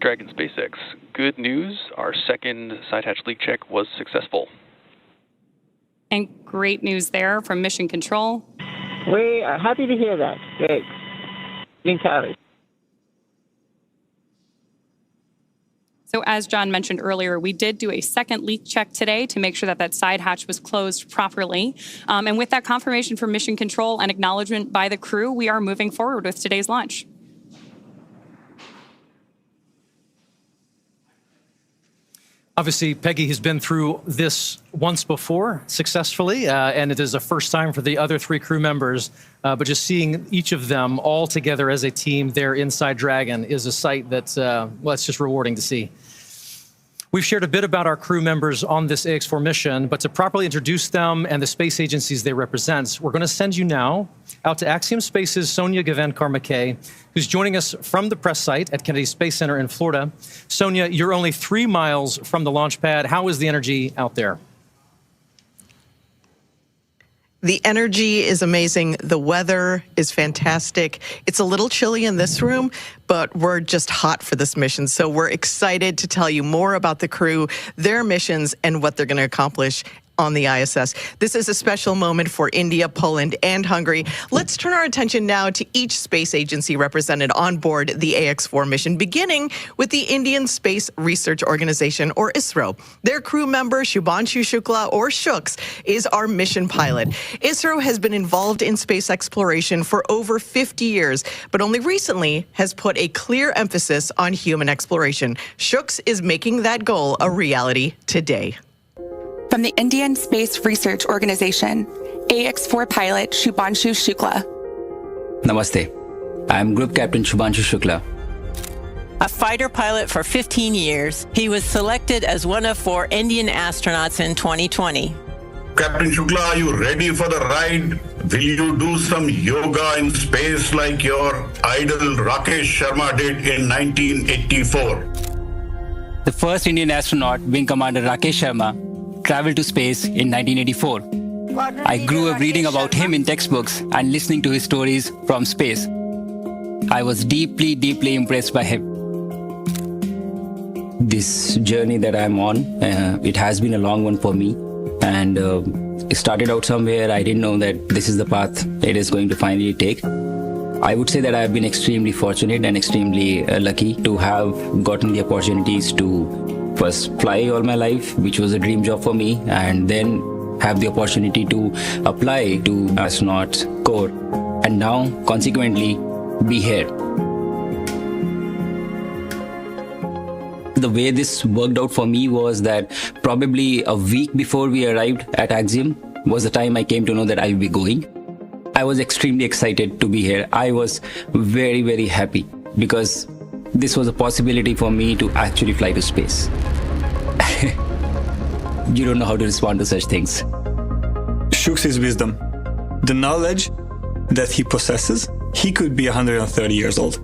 Dragon SpaceX. Good news, our second side hatch leak check was successful. And great news there from Mission Control. We are happy to hear that. Great. Being carried. So as John mentioned earlier, we did do a second leak check today to make sure that that side hatch was closed properly. And with that confirmation from Mission Control and acknowledgement by the crew, we are moving forward with today's launch. Obviously, Peggy has been through this once before successfully, and it is a first time for the other three crew members. But just seeing each of them all together as a team there inside Dragon is a sight that, well, it's just rewarding to see. We've shared a bit about our crew members on this AX-4 mission, but to properly introduce them and the space agencies they represent, we're going to send you now out to Axiom Space's Sonia Gavan-Carmaquet, who's joining us from the press site at Kennedy Space Center in Florida. Sonia, you're only 3 miles from the launch pad. How is the energy out there? The energy is amazing. The weather is fantastic. It's a little chilly in this room, but we're just hot for this mission. So we're excited to tell you more about the crew, their missions, and what they're going to accomplish on the ISS. This is a special moment for India, Poland, and Hungary. Let's turn our attention now to each space agency represented on board the AX-4 mission, beginning with the Indian Space Research Organization, or ISRO. Their crew member, Shubhanshu Shukla, or Shooks, is our mission pilot. ISRO has been involved in space exploration for over 50 years, but only recently has put a clear emphasis on human exploration. Shooks is making that goal a reality today. From the Indian Space Research Organization, AX-4 pilot Shubhanshu Shukla. Namaste. I'm Group Captain Shubhanshu Shukla. A fighter pilot for 15 years, he was selected as one of 4 Indian astronauts in 2020. Captain Shukla, are you ready for the ride? Will you do some yoga in space like your idol Rakesh Sharma did in 1984? The first Indian astronaut, Wing Commander Rakesh Sharma, traveled to space in 1984. I grew up reading about him in textbooks and listening to his stories from space. I was deeply, deeply impressed by him. This journey that I'm on, it has been a long one for me. And it started out somewhere. I didn't know that this is the path it is going to finally take. I would say that I've been extremely fortunate and extremely lucky to have gotten the opportunities to first fly all my life, which was a dream job for me, and then have the opportunity to apply to Astronaut Corps, and now consequently be here. The way this worked out for me was that probably a week before we arrived at Axiom was the time I came to know that I will be going. I was extremely excited to be here. I was very, very happy because this was a possibility for me to actually fly to space. You don't know how to respond to such things. Shooks his wisdom. The knowledge that he possesses, he could be 130 years old.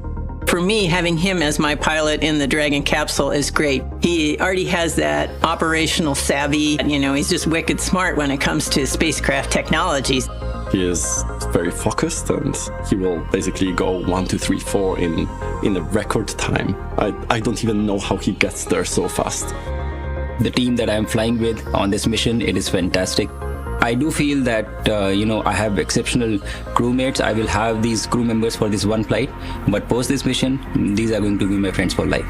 For me, having him as my pilot in the Dragon capsule is great. He already has that operational savvy. You know, he's just wicked smart when it comes to spacecraft technologies. He is very focused and he will basically go 1, 2, 3, 4 in a record time. I don't even know how he gets there so fast. The team that I'm flying with on this mission, it is fantastic. I do feel that, I have exceptional crewmates. I will have these crew members for this one flight, but post this mission, these are going to be my friends for life.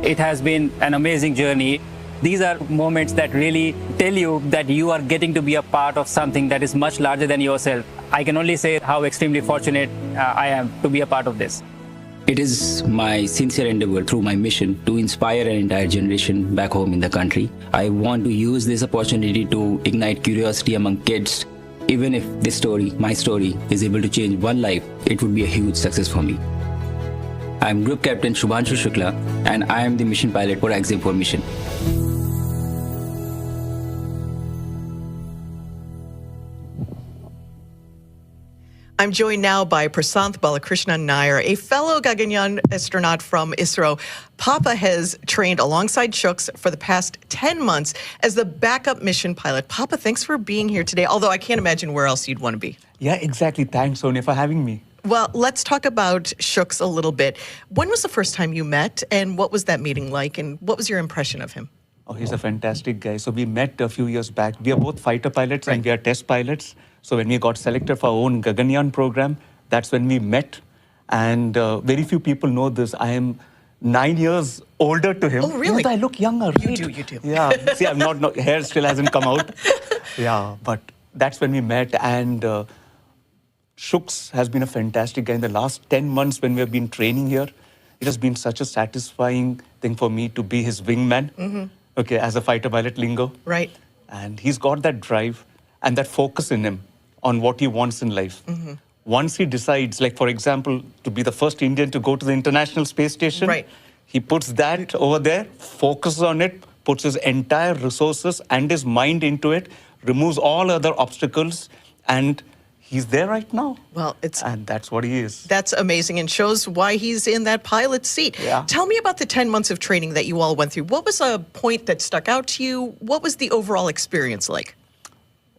It has been an amazing journey. These are moments that really tell you that you are getting to be a part of something that is much larger than yourself. I can only say how extremely fortunate I am to be a part of this. It is my sincere endeavor through my mission to inspire an entire generation back home in the country. I want to use this opportunity to ignite curiosity among kids. Even if this story, my story, is able to change one life, it would be a huge success for me. I'm Group Captain Shubhanshu Shukla, and I am the mission pilot for Axiom-4 mission. I'm joined now by Prasanth Balakrishnan Nair, a fellow Gaganyaan astronaut from ISRO. Papa has trained alongside Shooks for the past 10 months as the backup mission pilot. Papa, thanks for being here today, although I can't imagine where else you'd want to be. Yeah, exactly. Thanks, Sonia, for having me. Well, let's talk about Shooks a little bit. When was the first time you met, and what was that meeting like, and what was your impression of him? Oh, he's a fantastic guy. So we met a few years back. We are both fighter pilots and we are test pilots. So when we got selected for our own Gaganyaan program, that's when we met. And very few people know this. I am 9 years older to him. Oh, really? I look younger. You do. Yeah. See, I'm not, hair still hasn't come out. Yeah, but that's when we met. And Shooks has been a fantastic guy. In the last 10 months when we have been training here, it has been such a satisfying thing for me to be his wingman. Mm-hmm. Okay, as a fighter pilot lingo. Right. And he's got that drive and that focus in him on what he wants in life. Mm-hmm. Once he decides, like, for example, to be the first Indian to go to the International Space Station, right, he puts that over there, focuses on it, puts his entire resources and his mind into it, removes all other obstacles, and he's there right now. Well, and that's what he is. That's amazing and shows why he's in that pilot seat. Yeah. Tell me about the 10 months of training that you all went through. What was a point that stuck out to you? What was the overall experience like?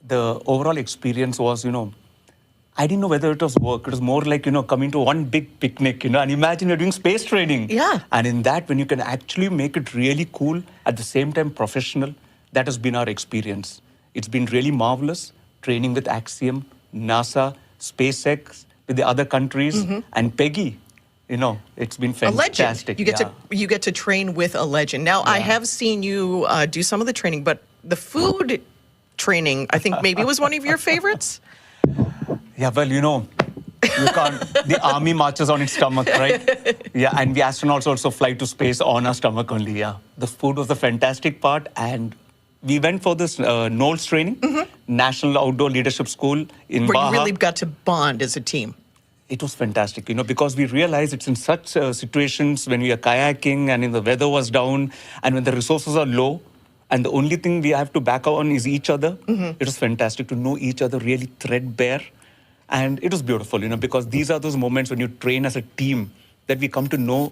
The overall experience was, I didn't know whether it was work. It was more like, coming to one big picnic, and imagine you're doing space training. Yeah. And in that, when you can actually make it really cool, at the same time professional, that has been our experience. It's been really marvelous, training with Axiom, NASA, SpaceX, with the other countries, and Peggy. It's been fantastic. A legend. You get to train with a legend. Now, I have seen you do some of the training, but the food training, I think maybe was one of your favorites? Yeah, well, you can't, the army marches on its stomach, right? Yeah, and we astronauts also fly to space on our stomach only, yeah. The food was the fantastic part, and we went for this Knowles training, National Outdoor Leadership School in Baja. Where you really got to bond as a team. It was fantastic, because we realized it's in such situations when we are kayaking and the weather was down and when the resources are low and the only thing we have to back on is each other. It was fantastic to know each other really threadbare. And it was beautiful, because these are those moments when you train as a team that we come to know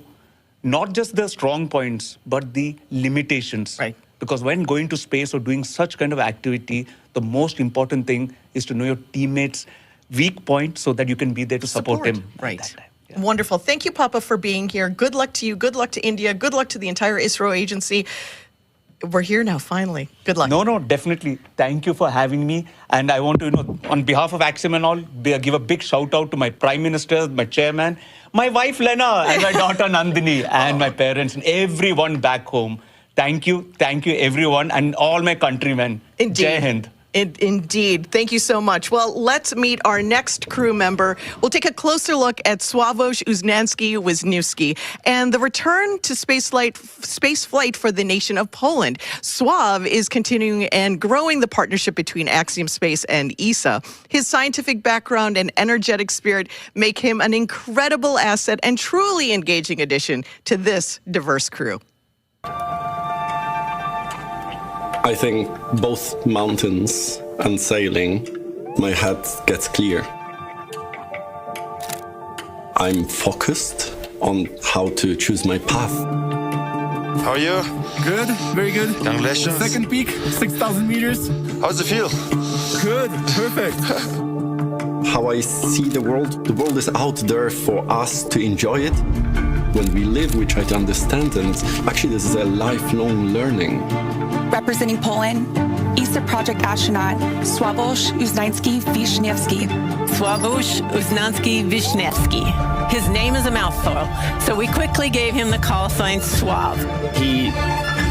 not just the strong points, but the limitations. Right. Because when going to space or doing such kind of activity, the most important thing is to know your teammates' weak point so that you can be there to support him. Right. Yeah. Wonderful. Thank you, Papa, for being here. Good luck to you. Good luck to India. Good luck to the entire ISRO agency. We're here now, finally. Good luck. No, definitely. Thank you for having me. And I want to, on behalf of Axiom and all, give a big shout out to my Prime Minister, my Chairman, my wife Lena, and my daughter Nandini, and my parents, and everyone back home. Thank you, everyone, and all my countrymen. Indeed. Jai Hind. Indeed. Thank you so much. Well, let's meet our next crew member. We'll take a closer look at Sławosz Uznański and the return to space flight for the nation of Poland. Sław is continuing and growing the partnership between Axiom Space and ESA. His scientific background and energetic spirit make him an incredible asset and truly engaging addition to this diverse crew. I think both mountains and sailing, my head gets clear. I'm focused on how to choose my path. How are you? Good, very good. Congratulations. Second peak, 6,000 meters. How does it feel? Good, perfect. How I see the world is out there for us to enjoy it. When we live, we try to understand, and actually this is a lifelong learning. Representing Poland, ESA Project Astronaut Sławosz Uznański-Wiśniewski. Sławosz Uznański-Wiśniewski. His name is a mouthful, so we quickly gave him the call sign Słav. He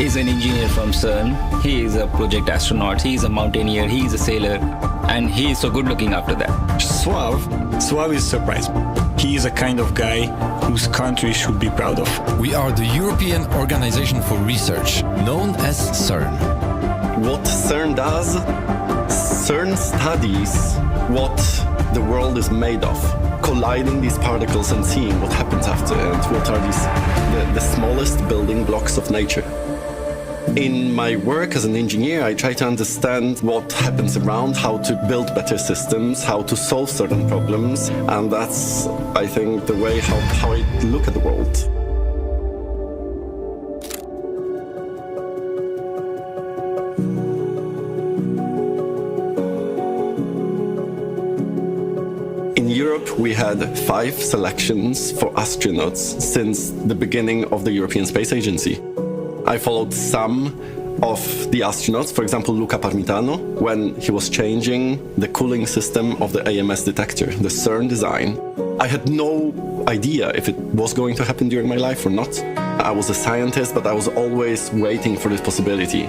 is an engineer from CERN. He is a project astronaut. He is a mountaineer. He is a sailor. And he is so good looking after that. Słav is surprised. He is a kind of guy whose country should be proud of. We are the European Organization for Research, known as CERN. What CERN does, CERN studies what the world is made of, colliding these particles and seeing what happens after and what are the smallest building blocks of nature. In my work as an engineer, I try to understand what happens around, how to build better systems, how to solve certain problems, and that's, I think, the way how I look at the world. In Europe, we had 5 selections for astronauts since the beginning of the European Space Agency. I followed some of the astronauts, for example, Luca Parmitano, when he was changing the cooling system of the AMS detector, the CERN design. I had no idea if it was going to happen during my life or not. I was a scientist, but I was always waiting for this possibility.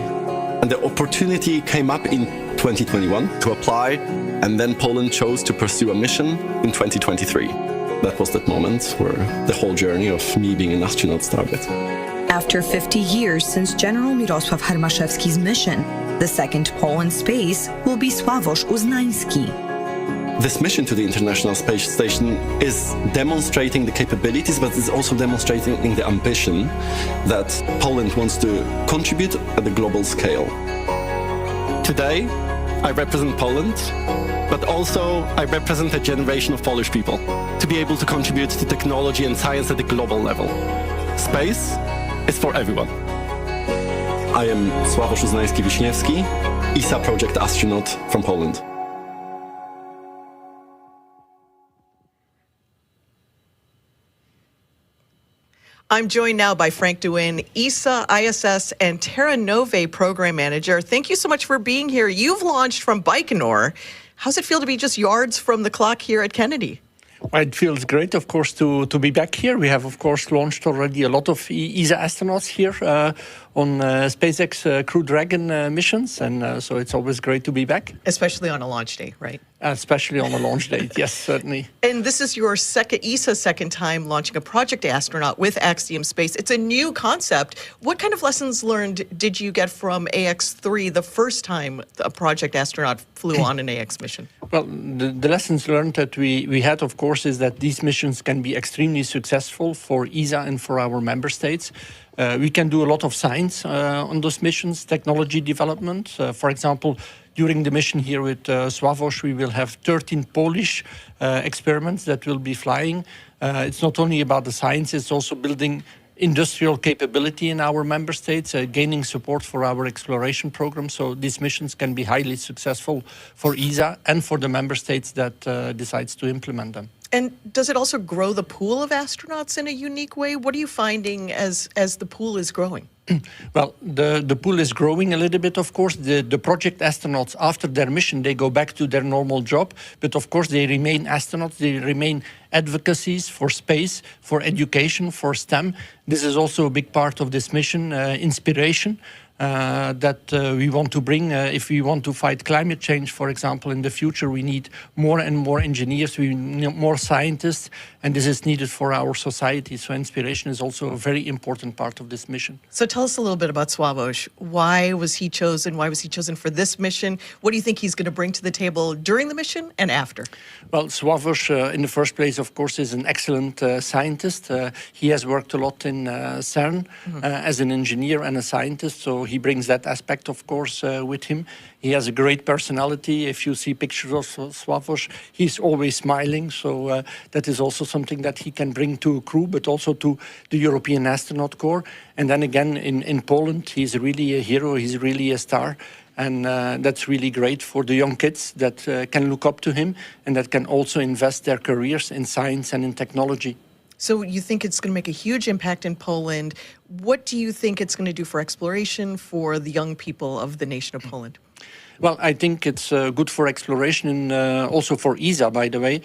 And the opportunity came up in 2021 to apply, and then Poland chose to pursue a mission in 2023. That was that moment where the whole journey of me being an astronaut started. After 50 years since General Mirosław Hermaszewski's mission, the second Pole in space will be Sławosz Uznański. This mission to the International Space Station is demonstrating the capabilities, but it's also demonstrating the ambition that Poland wants to contribute at the global scale. Today, I represent Poland, but also I represent a generation of Polish people to be able to contribute to technology and science at the global level. Space is for everyone. I am Sławosz Uznański-Wiśniewski, ESA project astronaut from Poland. I'm joined now by Frank Duin, ESA, ISS, and Terra Nove Program Manager. Thank you so much for being here. You've launched from Baikonur. How's it feel to be just yards from the clock here at Kennedy? Well, it feels great, of course, to be back here. We have, of course, launched already a lot of ESA astronauts here on SpaceX Crew Dragon missions, and so it's always great to be back. Especially on a launch day, right? Especially on a launch date, yes, certainly. And this is your ESA's second time launching a project astronaut with Axiom Space. It's a new concept. What kind of lessons learned did you get from AX-3 the first time a project astronaut flew on an AX mission? Well, the lessons learned that we had, of course, is that these missions can be extremely successful for ESA and for our member states. We can do a lot of science on those missions, technology development. For example, during the mission here with Sławosz, we will have 13 Polish experiments that will be flying. It's not only about the science, it's also building industrial capability in our member states, gaining support for our exploration program. So these missions can be highly successful for ESA and for the member states that decides to implement them. And does it also grow the pool of astronauts in a unique way? What are you finding as the pool is growing? Well, the pool is growing a little bit, of course. The project astronauts, after their mission, they go back to their normal job. But of course, they remain astronauts. They remain advocacies for space, for education, for STEM. This is also a big part of this mission, inspiration. That we want to bring. If we want to fight climate change, for example, in the future, we need more and more engineers, we need more scientists, and this is needed for our society. So inspiration is also a very important part of this mission. So tell us a little bit about Sławosz. Why was he chosen? Why was he chosen for this mission? What do you think he's going to bring to the table during the mission and after? Well, Sławosz, in the first place, of course, is an excellent scientist. He has worked a lot in CERN as an engineer and a scientist, so he brings that aspect, of course, with him. He has a great personality. If you see pictures of Sławosz, he's always smiling. So that is also something that he can bring to a crew, but also to the European Astronaut Corps. And then again, in Poland, he's really a hero. He's really a star. And that's really great for the young kids that can look up to him and that can also invest their careers in science and in technology. So you think it's going to make a huge impact in Poland. What do you think it's going to do for exploration for the young people of the nation of Poland? Well, I think it's good for exploration and also for ESA, by the way,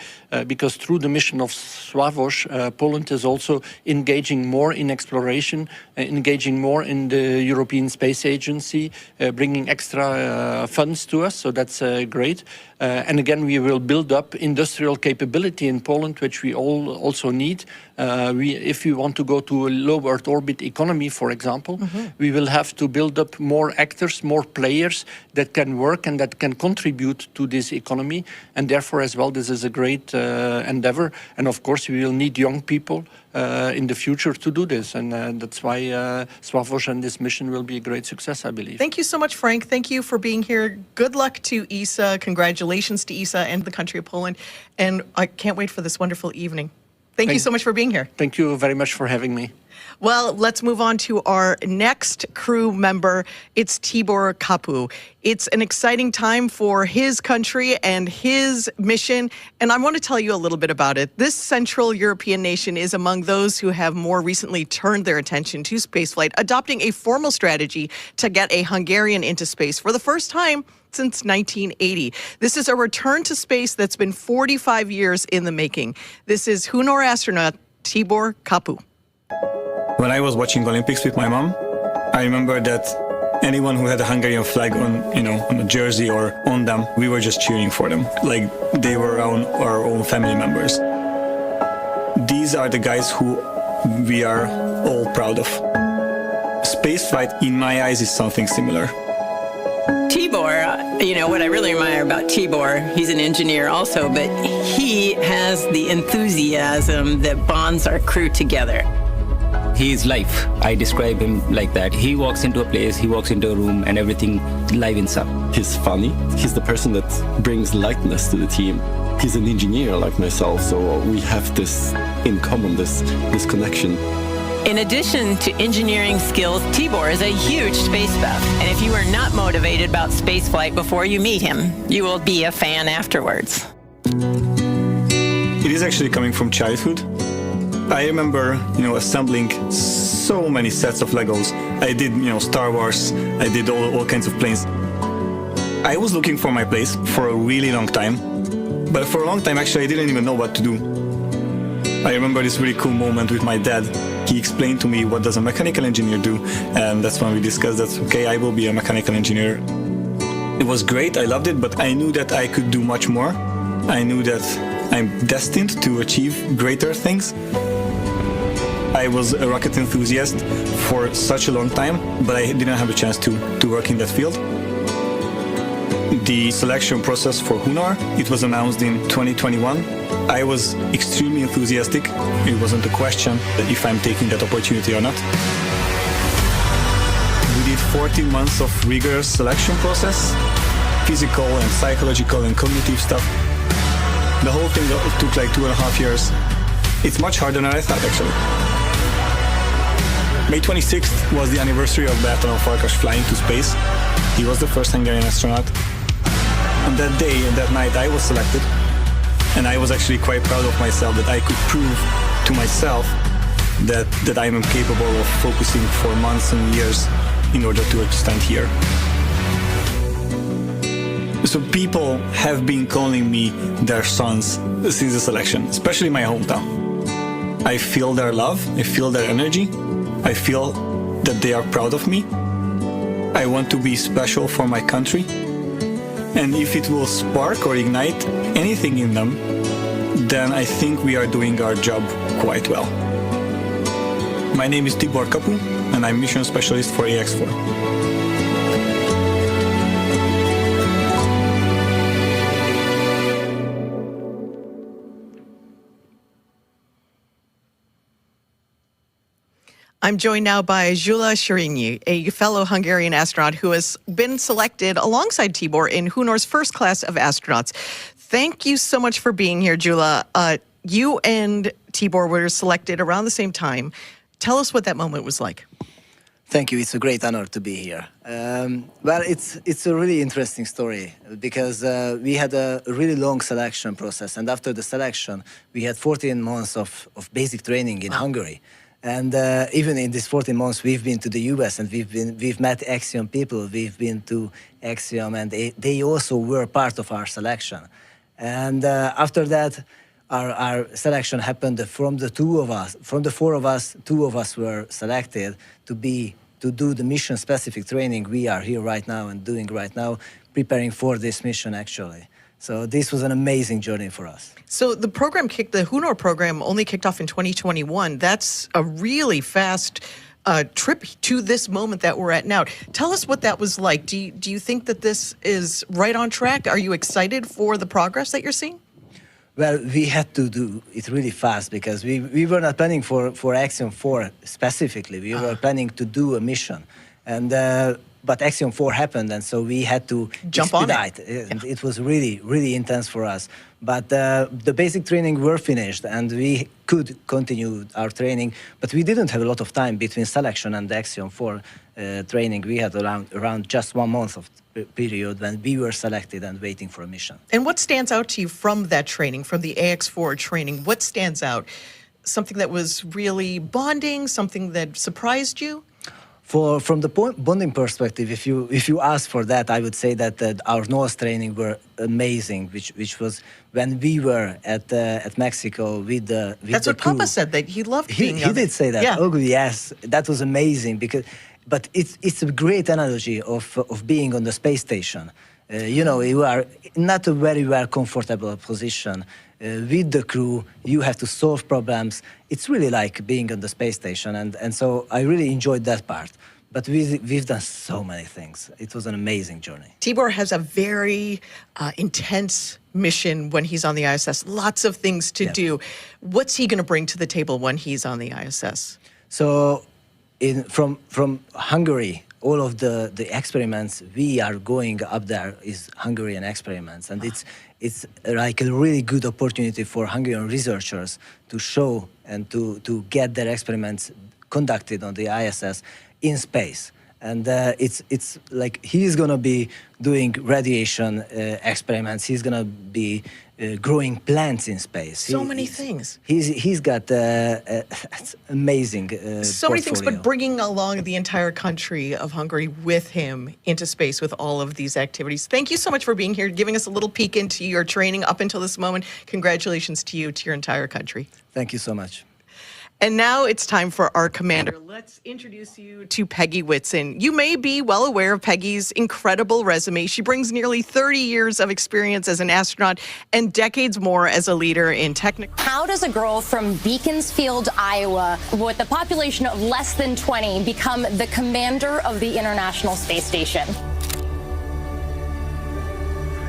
because through the mission of Sławosz, Poland is also engaging more in exploration, engaging more in the European Space Agency, bringing extra funds to us, so that's great. And again, we will build up industrial capability in Poland, which we all also need. If we want to go to a low Earth orbit economy, for example, we will have to build up more actors, more players that can work and that can contribute to this economy. And therefore, as well, this is a great endeavor. And of course, we will need young people in the future to do this. And that's why Sławosz and this mission will be a great success, I believe. Thank you so much, Frank. Thank you for being here. Good luck to ESA. Congratulations to ESA and the country of Poland. And I can't wait for this wonderful evening. Thank you so much for being here. Thank you very much for having me. Well, let's move on to our next crew member. It's Tibor Kapu. It's an exciting time for his country and his mission, and I want to tell you a little bit about it. This Central European nation is among those who have more recently turned their attention to spaceflight, adopting a formal strategy to get a Hungarian into space for the first time since 1980. This is a return to space that's been 45 years in the making. This is Hunor astronaut Tibor Kapu. When I was watching Olympics with my mom, I remember that anyone who had a Hungarian flag on, on a jersey or on them, we were just cheering for them, like they were our own family members. These are the guys who we are all proud of. Spaceflight, in my eyes, is something similar. Tibor, what I really admire about Tibor, he's an engineer also, but he has the enthusiasm that bonds our crew together. He is life. I describe him like that. He walks into a place, he walks into a room, and everything livens up. He's funny. He's the person that brings lightness to the team. He's an engineer like myself, so we have this in common, this connection. In addition to engineering skills, Tibor is a huge space buff. And if you are not motivated about spaceflight before you meet him, you will be a fan afterwards. It is actually coming from childhood. I remember, assembling so many sets of Legos. I did, Star Wars. I did all kinds of planes. I was looking for my place for a really long time. But for a long time, actually, I didn't even know what to do. I remember this really cool moment with my dad. He explained to me what does a mechanical engineer do, and that's when we discussed that, okay, I will be a mechanical engineer. It was great, I loved it, but I knew that I could do much more. I knew that I'm destined to achieve greater things. I was a rocket enthusiast for such a long time, but I didn't have a chance to work in that field. The selection process for Hunor, it was announced in 2021. I was extremely enthusiastic. It wasn't a question if I'm taking that opportunity or not. We did 14 months of rigorous selection process, physical and psychological and cognitive stuff. The whole thing took like 2.5 years. It's much harder than I thought, actually. May 26th was the anniversary of Astronaut Farkas flying to space. He was the first Hungarian astronaut. On that day and that night, I was selected. And I was actually quite proud of myself that I could prove to myself that I am capable of focusing for months and years in order to stand here. So people have been calling me their sons since the selection, especially my hometown. I feel their love, I feel their energy, I feel that they are proud of me. I want to be special for my country. And if it will spark or ignite anything in them, then I think we are doing our job quite well. My name is Tibor Kapu, and I'm mission specialist for AX-4. I'm joined now by Gyula Szirinyi, a fellow Hungarian astronaut who has been selected alongside Tibor in Hunor's first class of astronauts. Thank you so much for being here, Gyula. You and Tibor were selected around the same time. Tell us what that moment was like. Thank you. It's a great honor to be here. Well, it's a really interesting story because we had a really long selection process, and after the selection, we had 14 months of basic training in Hungary. And even in these 14 months, we've been to the US and we've met Axiom people. We've been to Axiom, and they also were part of our selection. And after that, our selection happened from the four of us, two of us were selected to do the mission-specific training we are here right now and doing right now, preparing for this mission actually. So this was an amazing journey for us. So the Hunor program only kicked off in 2021. That's a really fast trip to this moment that we're at now. Tell us what that was like. Do you think that this is right on track? Are you excited for the progress that you're seeing? Well, we had to do it really fast because we were not planning for Axiom-4 specifically. We were planning to do a mission. And but Axiom-4 happened, and so we had to jump on it. And it was really, really intense for us. But the basic training were finished, and we could continue our training. But we didn't have a lot of time between selection and the Axiom-4 training. We had around just 1 month of period when we were selected and waiting for a mission. And what stands out to you from that training, from the AX4 training? What stands out? Something that was really bonding, something that surprised you? From the bonding perspective, if you ask for that, I would say that our nose training were amazing, which was when we were at Mexico with the That's what crew. Papa said, that he loved being He did say that. Yeah. Oh yes, that was amazing but it's a great analogy of being on the space station. You are not a very well comfortable position. With the crew, you have to solve problems. It's really like being on the space station, and so I really enjoyed that part. But we've done so many things. It was an amazing journey. Tibor has a very intense mission when he's on the ISS. Lots of things to do. What's he going to bring to the table when he's on the ISS? So, from Hungary, all of the experiments we are going up there is Hungarian experiments, and it's like a really good opportunity for Hungarian researchers to show and to get their experiments conducted on the ISS in space. And it's like he's going to be doing radiation experiments. He's going to be growing plants in space. So many things. He's got amazing so many things, but bringing along the entire country of Hungary with him into space with all of these activities. Thank you so much for being here, giving us a little peek into your training up until this moment. Congratulations to you, to your entire country. Thank you so much. And now it's time for our commander. Let's introduce you to Peggy Whitson. You may be well aware of Peggy's incredible resume. She brings nearly 30 years of experience as an astronaut and decades more as a leader in technical. How does a girl from Beaconsfield, Iowa, with a population of less than 20, become the commander of the International Space Station?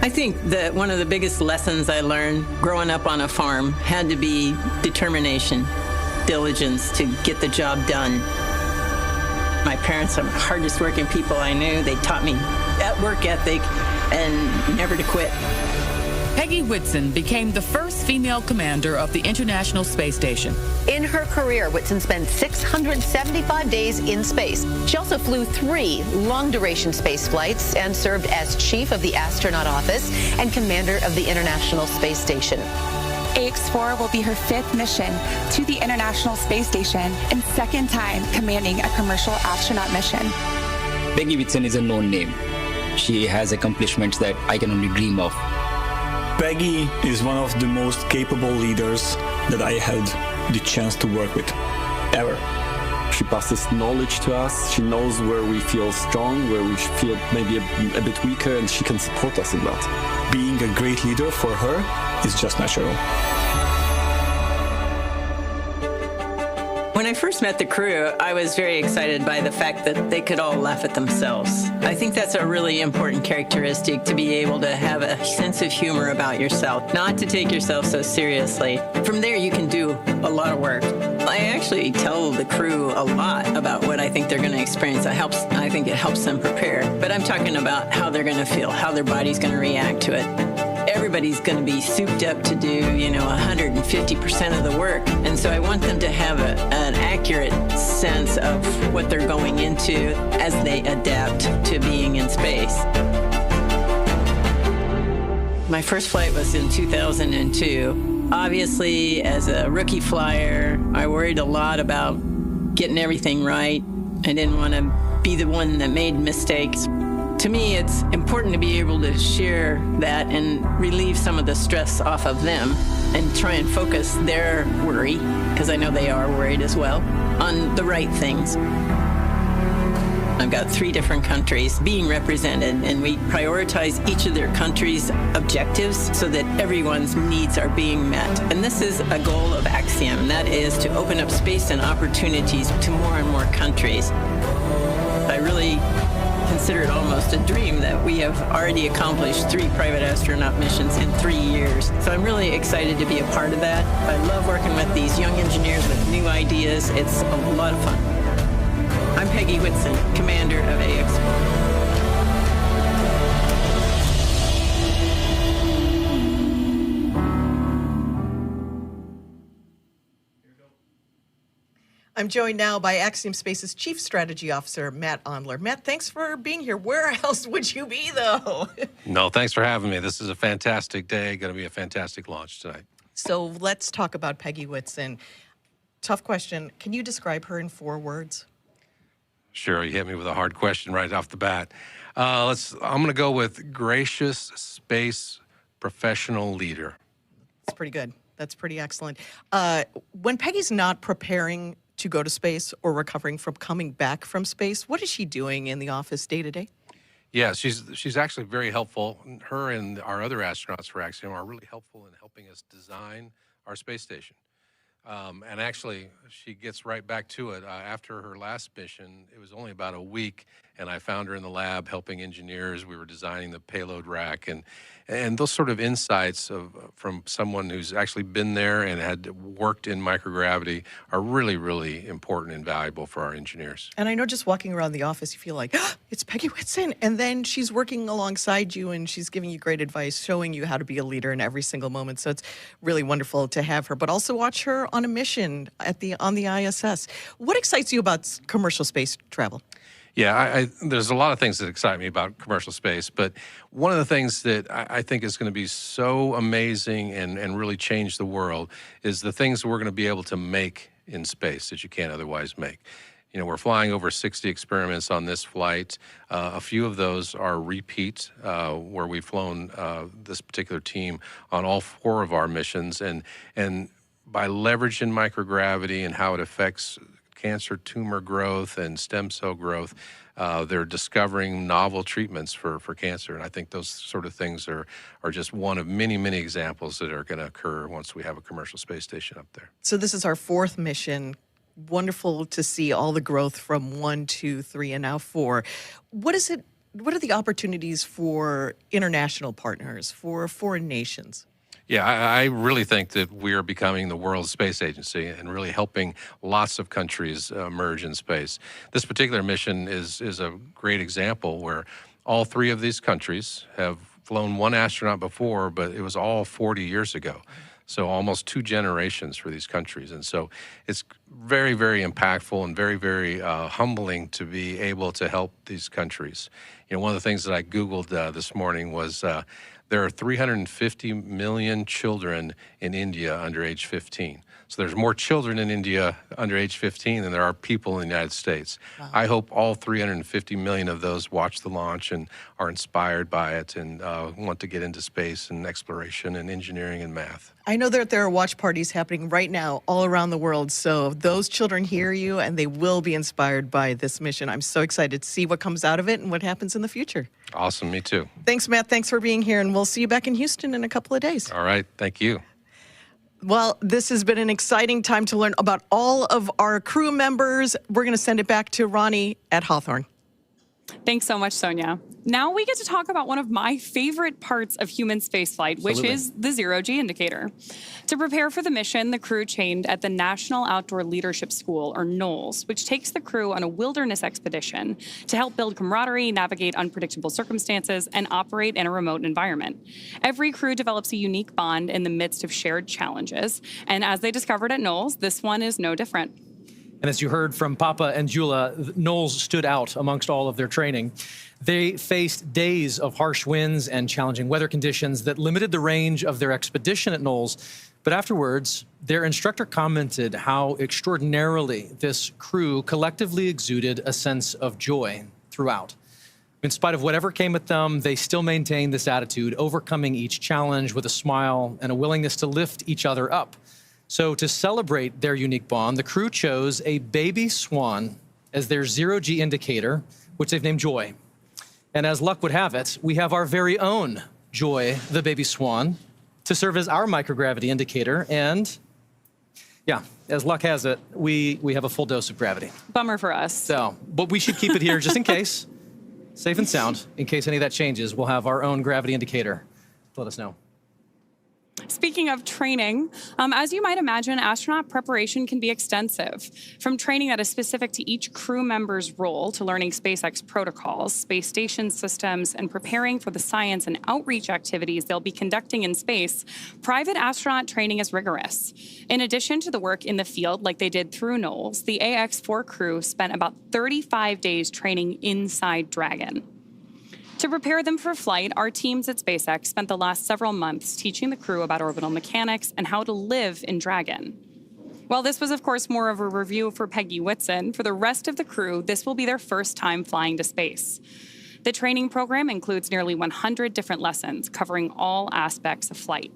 I think that one of the biggest lessons I learned growing up on a farm had to be determination. Diligence to get the job done. My parents are the hardest working people I knew. They taught me that work ethic and never to quit. Peggy Whitson became the first female commander of the International Space Station. In her career, Whitson spent 675 days in space. She also flew 3 long-duration space flights and served as chief of the Astronaut Office and commander of the International Space Station. AX-4 will be her 5th mission to the International Space Station and 2nd time commanding a commercial astronaut mission. Peggy Whitson is a known name. She has accomplishments that I can only dream of. Peggy is one of the most capable leaders that I had the chance to work with, ever. She passes knowledge to us. She knows where we feel strong, where we feel maybe a bit weaker, and she can support us in that. Being a great leader for her is just natural. When I first met the crew, I was very excited by the fact that they could all laugh at themselves. I think that's a really important characteristic, to be able to have a sense of humor about yourself, not to take yourself so seriously. From there, you can do a lot of work. I actually tell the crew a lot about what I think they're going to experience. I think it helps them prepare. But I'm talking about how they're going to feel, how their body's going to react to it. Everybody's going to be souped up to do, 150% of the work. And so I want them to have an accurate sense of what they're going into as they adapt to being in space. My first flight was in 2002. Obviously, as a rookie flyer, I worried a lot about getting everything right. I didn't want to be the one that made mistakes. To me, it's important to be able to share that and relieve some of the stress off of them and try and focus their worry, because I know they are worried as well, on the right things. I've got 3 different countries being represented, and we prioritize each of their countries' objectives so that everyone's needs are being met. And this is a goal of Axiom, and that is to open up space and opportunities to more and more countries. I really consider it almost a dream that we have already accomplished 3 private astronaut missions in 3 years. So I'm really excited to be a part of that. I love working with these young engineers with new ideas. It's a lot of fun. I'm Peggy Whitson, commander of AX-4. I'm joined now by Axiom Space's Chief Strategy Officer, Matt Ondler. Matt, thanks for being here. Where else would you be, though? No, thanks for having me. This is a fantastic day. Going to be a fantastic launch tonight. So let's talk about Peggy Whitson. Tough question. Can you describe her in 4 words? Sure, you hit me with a hard question right off the bat. I'm going to go with gracious space professional leader. That's pretty good. That's pretty excellent. When Peggy's not preparing to go to space or recovering from coming back from space, what is she doing in the office day to day? Yeah, she's actually very helpful. Her and our other astronauts for Axiom are really helpful in helping us design our space station. And actually, she gets right back to it. After her last mission, it was only about a week, and I found her in the lab helping engineers. We were designing the payload rack, and those sort of insights from someone who's actually been there and had worked in microgravity are really, really important and valuable for our engineers. And I know just walking around the office, you feel like, oh, it's Peggy Whitson. And then she's working alongside you, and she's giving you great advice, showing you how to be a leader in every single moment. So it's really wonderful to have her, but also watch her on a mission on the ISS. What excites you about commercial space travel? Yeah, there's a lot of things that excite me about commercial space, but one of the things that I think is going to be so amazing and really change the world is the things we're going to be able to make in space that you can't otherwise make. You know, we're flying over 60 experiments on this flight. A few of those are repeat, where we've flown this particular team on all 4 of our missions, and by leveraging microgravity and how it affects cancer tumor growth and stem cell growth, they're discovering novel treatments for cancer. And I think those sort of things are just one of many, many examples that are going to occur once we have a commercial space station up there. So this is our 4th mission. Wonderful to see all the growth from 1, 2, 3, and now 4. What are the opportunities for international partners, for foreign nations? Yeah, I really think that we are becoming the world's space agency and really helping lots of countries emerge in space. This particular mission is a great example where all 3 of these countries have flown 1 astronaut before, but it was all 40 years ago. So almost 2 generations for these countries. And so it's very, very impactful and very, very humbling to be able to help these countries. You know, one of the things that I Googled this morning was there are 350 million children in India under age 15. So there's more children in India under age 15 than there are people in the United States. Wow. I hope all 350 million of those watch the launch and are inspired by it and want to get into space and exploration and engineering and math. I know that there are watch parties happening right now all around the world, so those children hear you and they will be inspired by this mission. I'm so excited to see what comes out of it and what happens in the future. Awesome, me too. Thanks, Matt. Thanks for being here, and we'll see you back in Houston in a couple of days. All right, thank you. Well, this has been an exciting time to learn about all of our crew members. We're going to send it back to Ronnie at Hawthorne. Thanks so much, Sonia. Now we get to talk about one of my favorite parts of human spaceflight, which is the zero-G indicator. To prepare for the mission, the crew trained at the National Outdoor Leadership School, or NOLS, which takes the crew on a wilderness expedition to help build camaraderie, navigate unpredictable circumstances, and operate in a remote environment. Every crew develops a unique bond in the midst of shared challenges, and as they discovered at NOLS, this one is no different. And as you heard from Papa and Jula, Knowles stood out amongst all of their training. They faced days of harsh winds and challenging weather conditions that limited the range of their expedition at Knowles. But afterwards, their instructor commented how extraordinarily this crew collectively exuded a sense of joy throughout. In spite of whatever came at them, they still maintained this attitude, overcoming each challenge with a smile and a willingness to lift each other up. So to celebrate their unique bond, the crew chose a baby swan as their zero-G indicator, which they've named Joy. And as luck would have it, we have our very own Joy, the baby swan, to serve as our microgravity indicator. And yeah, as luck has it, we have a full dose of gravity. Bummer for us. So, but we should keep it here just in case, safe and sound. In case any of that changes, we'll have our own gravity indicator. Let us know. Speaking of training, as you might imagine, astronaut preparation can be extensive. From training that is specific to each crew member's role to learning SpaceX protocols, space station systems, and preparing for the science and outreach activities they'll be conducting in space, private astronaut training is rigorous. In addition to the work in the field like they did through Knowles, the AX-4 crew spent about 35 days training inside Dragon. To prepare them for flight, our teams at SpaceX spent the last several months teaching the crew about orbital mechanics and how to live in Dragon. While this was, of course, more of a review for Peggy Whitson, for the rest of the crew, this will be their first time flying to space. The training program includes nearly 100 different lessons covering all aspects of flight.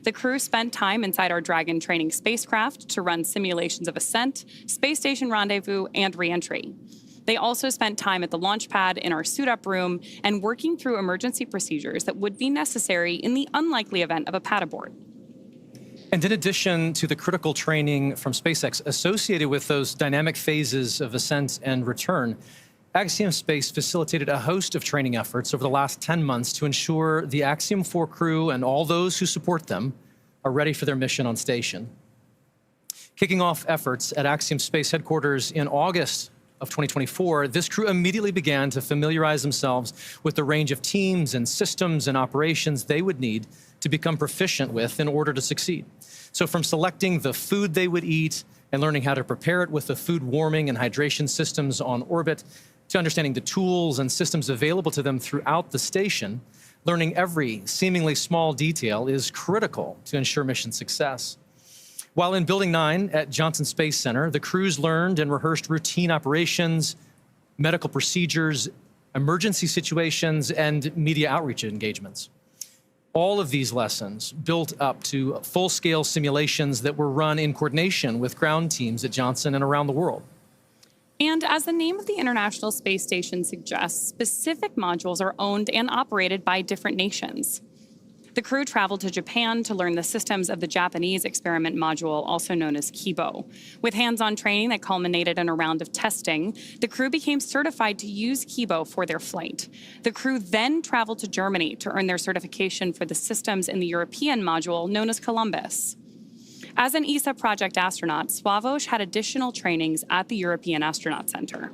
The crew spent time inside our Dragon training spacecraft to run simulations of ascent, space station rendezvous, and re-entry. They also spent time at the launch pad in our suit-up room and working through emergency procedures that would be necessary in the unlikely event of a pad abort. And in addition to the critical training from SpaceX associated with those dynamic phases of ascent and return, Axiom Space facilitated a host of training efforts over the last 10 months to ensure the Axiom-4 crew and all those who support them are ready for their mission on station. Kicking off efforts at Axiom Space headquarters in August of 2024, this crew immediately began to familiarize themselves with the range of teams and systems and operations they would need to become proficient with in order to succeed. So from selecting the food they would eat and learning how to prepare it with the food warming and hydration systems on orbit, to understanding the tools and systems available to them throughout the station, learning every seemingly small detail is critical to ensure mission success. While in Building 9 at Johnson Space Center, the crews learned and rehearsed routine operations, medical procedures, emergency situations, and media outreach engagements. All of these lessons built up to full-scale simulations that were run in coordination with ground teams at Johnson and around the world. And as the name of the International Space Station suggests, specific modules are owned and operated by different nations. The crew traveled to Japan to learn the systems of the Japanese experiment module, also known as Kibo. With hands-on training that culminated in a round of testing, the crew became certified to use Kibo for their flight. The crew then traveled to Germany to earn their certification for the systems in the European module, known as Columbus. As an ESA project astronaut, Sławosz had additional trainings at the European Astronaut Center.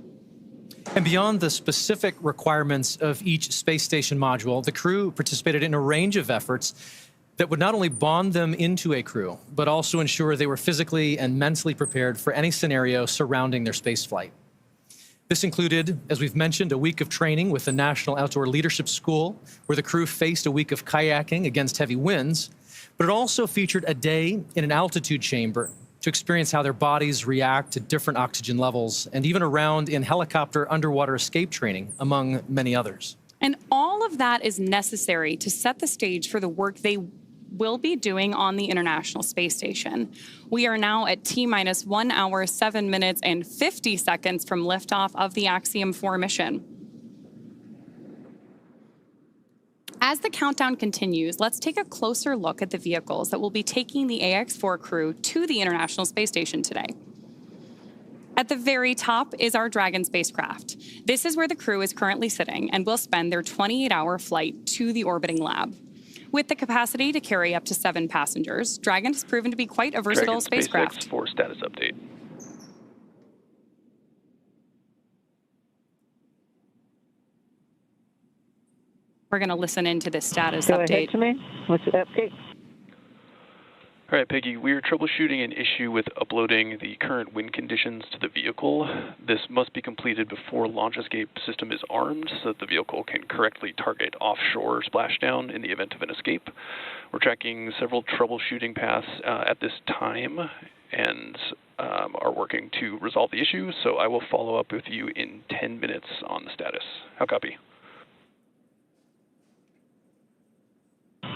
And beyond the specific requirements of each space station module, the crew participated in a range of efforts that would not only bond them into a crew, but also ensure they were physically and mentally prepared for any scenario surrounding their space flight. This included, as we've mentioned, a week of training with the National Outdoor Leadership School, where the crew faced a week of kayaking against heavy winds, but it also featured a day in an altitude chamber to experience how their bodies react to different oxygen levels, and even a round in helicopter underwater escape training, among many others. And all of that is necessary to set the stage for the work they will be doing on the International Space Station. We are now at T-minus 1 hour, 7 minutes, and 50 seconds from liftoff of the Axiom-4 mission. As the countdown continues, let's take a closer look at the vehicles that will be taking the AX-4 crew to the International Space Station today. At the very top is our Dragon spacecraft. This is where the crew is currently sitting and will spend their 28-hour flight to the orbiting lab. With the capacity to carry up to 7 passengers, Dragon has proven to be quite a versatile spacecraft. SpaceX status update. We're going to listen into this status Go update. ahead, Samay. What's the update? All right, Peggy, we are troubleshooting an issue with uploading the current wind conditions to the vehicle. This must be completed before launch escape system is armed so that the vehicle can correctly target offshore splashdown in the event of an escape. We're tracking several troubleshooting paths at this time and are working to resolve the issue, so I will follow up with you in 10 minutes on the status. How copy?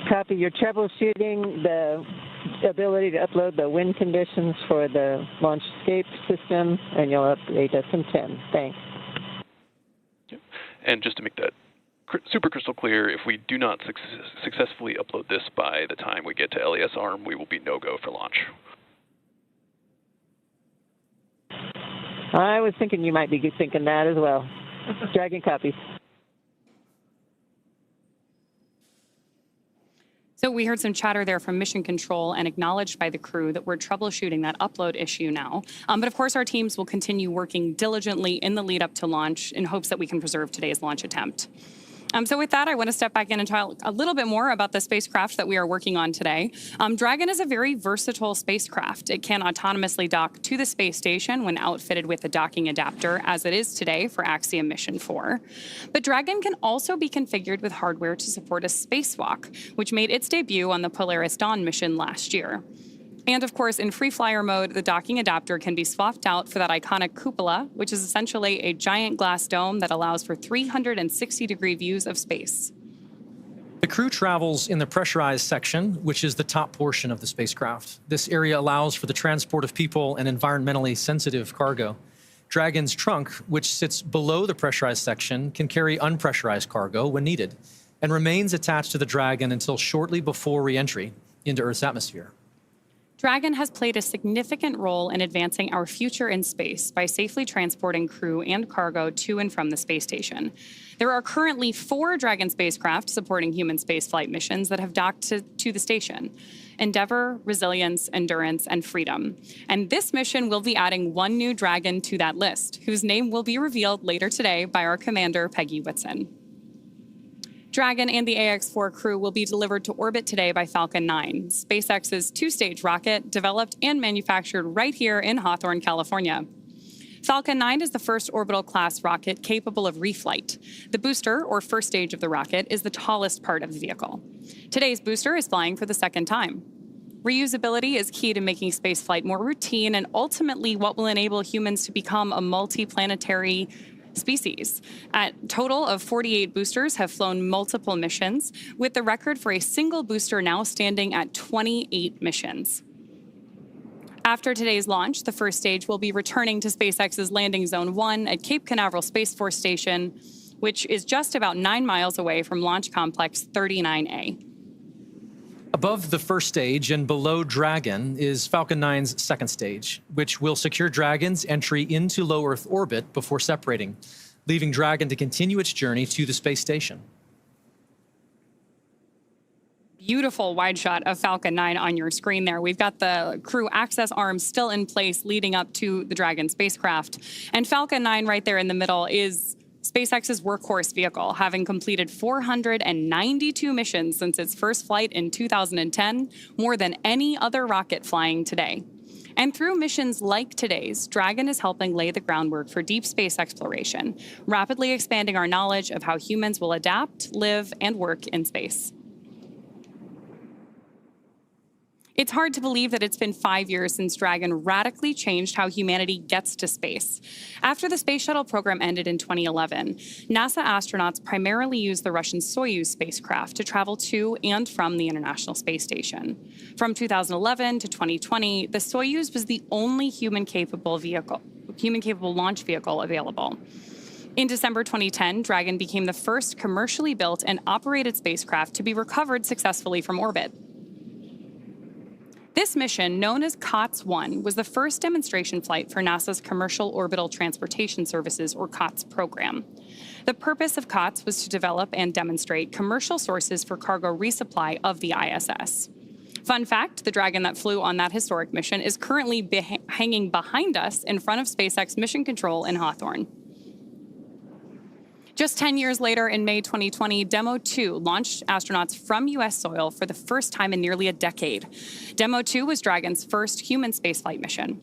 Copy. You're troubleshooting the ability to upload the wind conditions for the launch escape system, and you'll update us in 10. Thanks. Yep. And just to make that super crystal clear, if we do not successfully upload this by the time we get to LES arm, we will be no-go for launch. I was thinking you might be thinking that as well. Dragon copies. So we heard some chatter there from Mission Control and acknowledged by the crew that we're troubleshooting that upload issue now. But of course, our teams will continue working diligently in the lead up to launch in hopes that we can preserve today's launch attempt. So with that, I want to step back in and talk a little bit more about the spacecraft that we are working on today. Dragon is a very versatile spacecraft. It can autonomously dock to the space station when outfitted with a docking adapter, as it is today for Axiom Mission 4. But Dragon can also be configured with hardware to support a spacewalk, which made its debut on the Polaris Dawn mission last year. And of course, in free flyer mode, the docking adapter can be swapped out for that iconic cupola, which is essentially a giant glass dome that allows for 360-degree views of space. The crew travels in the pressurized section, which is the top portion of the spacecraft. This area allows for the transport of people and environmentally sensitive cargo. Dragon's trunk, which sits below the pressurized section, can carry unpressurized cargo when needed and remains attached to the Dragon until shortly before re-entry into Earth's atmosphere. Dragon has played a significant role in advancing our future in space by safely transporting crew and cargo to and from the space station. There are currently 4 Dragon spacecraft supporting human spaceflight missions that have docked to the station: Endeavour, Resilience, Endurance, and Freedom. And this mission will be adding 1 new Dragon to that list, whose name will be revealed later today by our commander, Peggy Whitson. Dragon and the AX-4 crew will be delivered to orbit today by Falcon 9, SpaceX's 2-stage rocket developed and manufactured right here in Hawthorne, California. Falcon 9 is the first orbital-class rocket capable of reflight. The booster, or first stage of the rocket, is the tallest part of the vehicle. Today's booster is flying for the 2nd time. Reusability is key to making spaceflight more routine and ultimately what will enable humans to become a multi-planetary species. A total of 48 boosters have flown multiple missions, with the record for a single booster now standing at 28 missions. After today's launch, the first stage will be returning to SpaceX's Landing Zone 1 at Cape Canaveral Space Force Station, which is just about 9 miles away from Launch Complex 39A. Above the first stage and below Dragon is Falcon 9's 2nd stage, which will secure Dragon's entry into low Earth orbit before separating, leaving Dragon to continue its journey to the space station. Beautiful wide shot of Falcon 9 on your screen there. We've got the crew access arms still in place leading up to the Dragon spacecraft. And Falcon 9 right there in the middle is SpaceX's workhorse vehicle, having completed 492 missions since its first flight in 2010, more than any other rocket flying today. And through missions like today's, Dragon is helping lay the groundwork for deep space exploration, rapidly expanding our knowledge of how humans will adapt, live, and work in space. It's hard to believe that it's been 5 years since Dragon radically changed how humanity gets to space. After the space shuttle program ended in 2011, NASA astronauts primarily used the Russian Soyuz spacecraft to travel to and from the International Space Station. From 2011 to 2020, the Soyuz was the only human-capable launch vehicle available. In December 2010, Dragon became the first commercially built and operated spacecraft to be recovered successfully from orbit. This mission, known as COTS-1, was the first demonstration flight for NASA's Commercial Orbital Transportation Services, or COTS program. The purpose of COTS was to develop and demonstrate commercial sources for cargo resupply of the ISS. Fun fact, the Dragon that flew on that historic mission is currently hanging behind us in front of SpaceX Mission Control in Hawthorne. Just 10 years later, in May 2020, Demo 2 launched astronauts from U.S. soil for the first time in nearly a decade. Demo 2 was Dragon's first human spaceflight mission.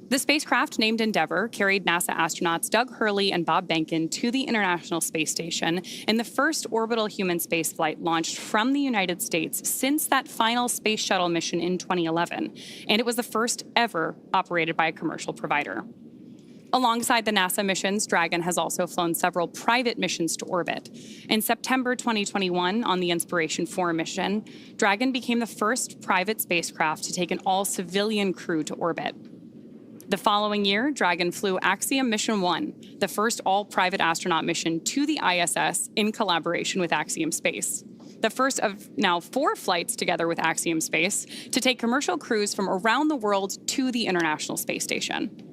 The spacecraft, named Endeavour, carried NASA astronauts Doug Hurley and Bob Behnken to the International Space Station in the first orbital human spaceflight launched from the United States since that final space shuttle mission in 2011, and it was the first ever operated by a commercial provider. Alongside the NASA missions, Dragon has also flown several private missions to orbit. In September 2021, on the Inspiration-4 mission, Dragon became the first private spacecraft to take an all-civilian crew to orbit. The following year, Dragon flew Axiom Mission 1, the first all-private astronaut mission to the ISS in collaboration with Axiom Space. The first of now 4 flights together with Axiom Space to take commercial crews from around the world to the International Space Station.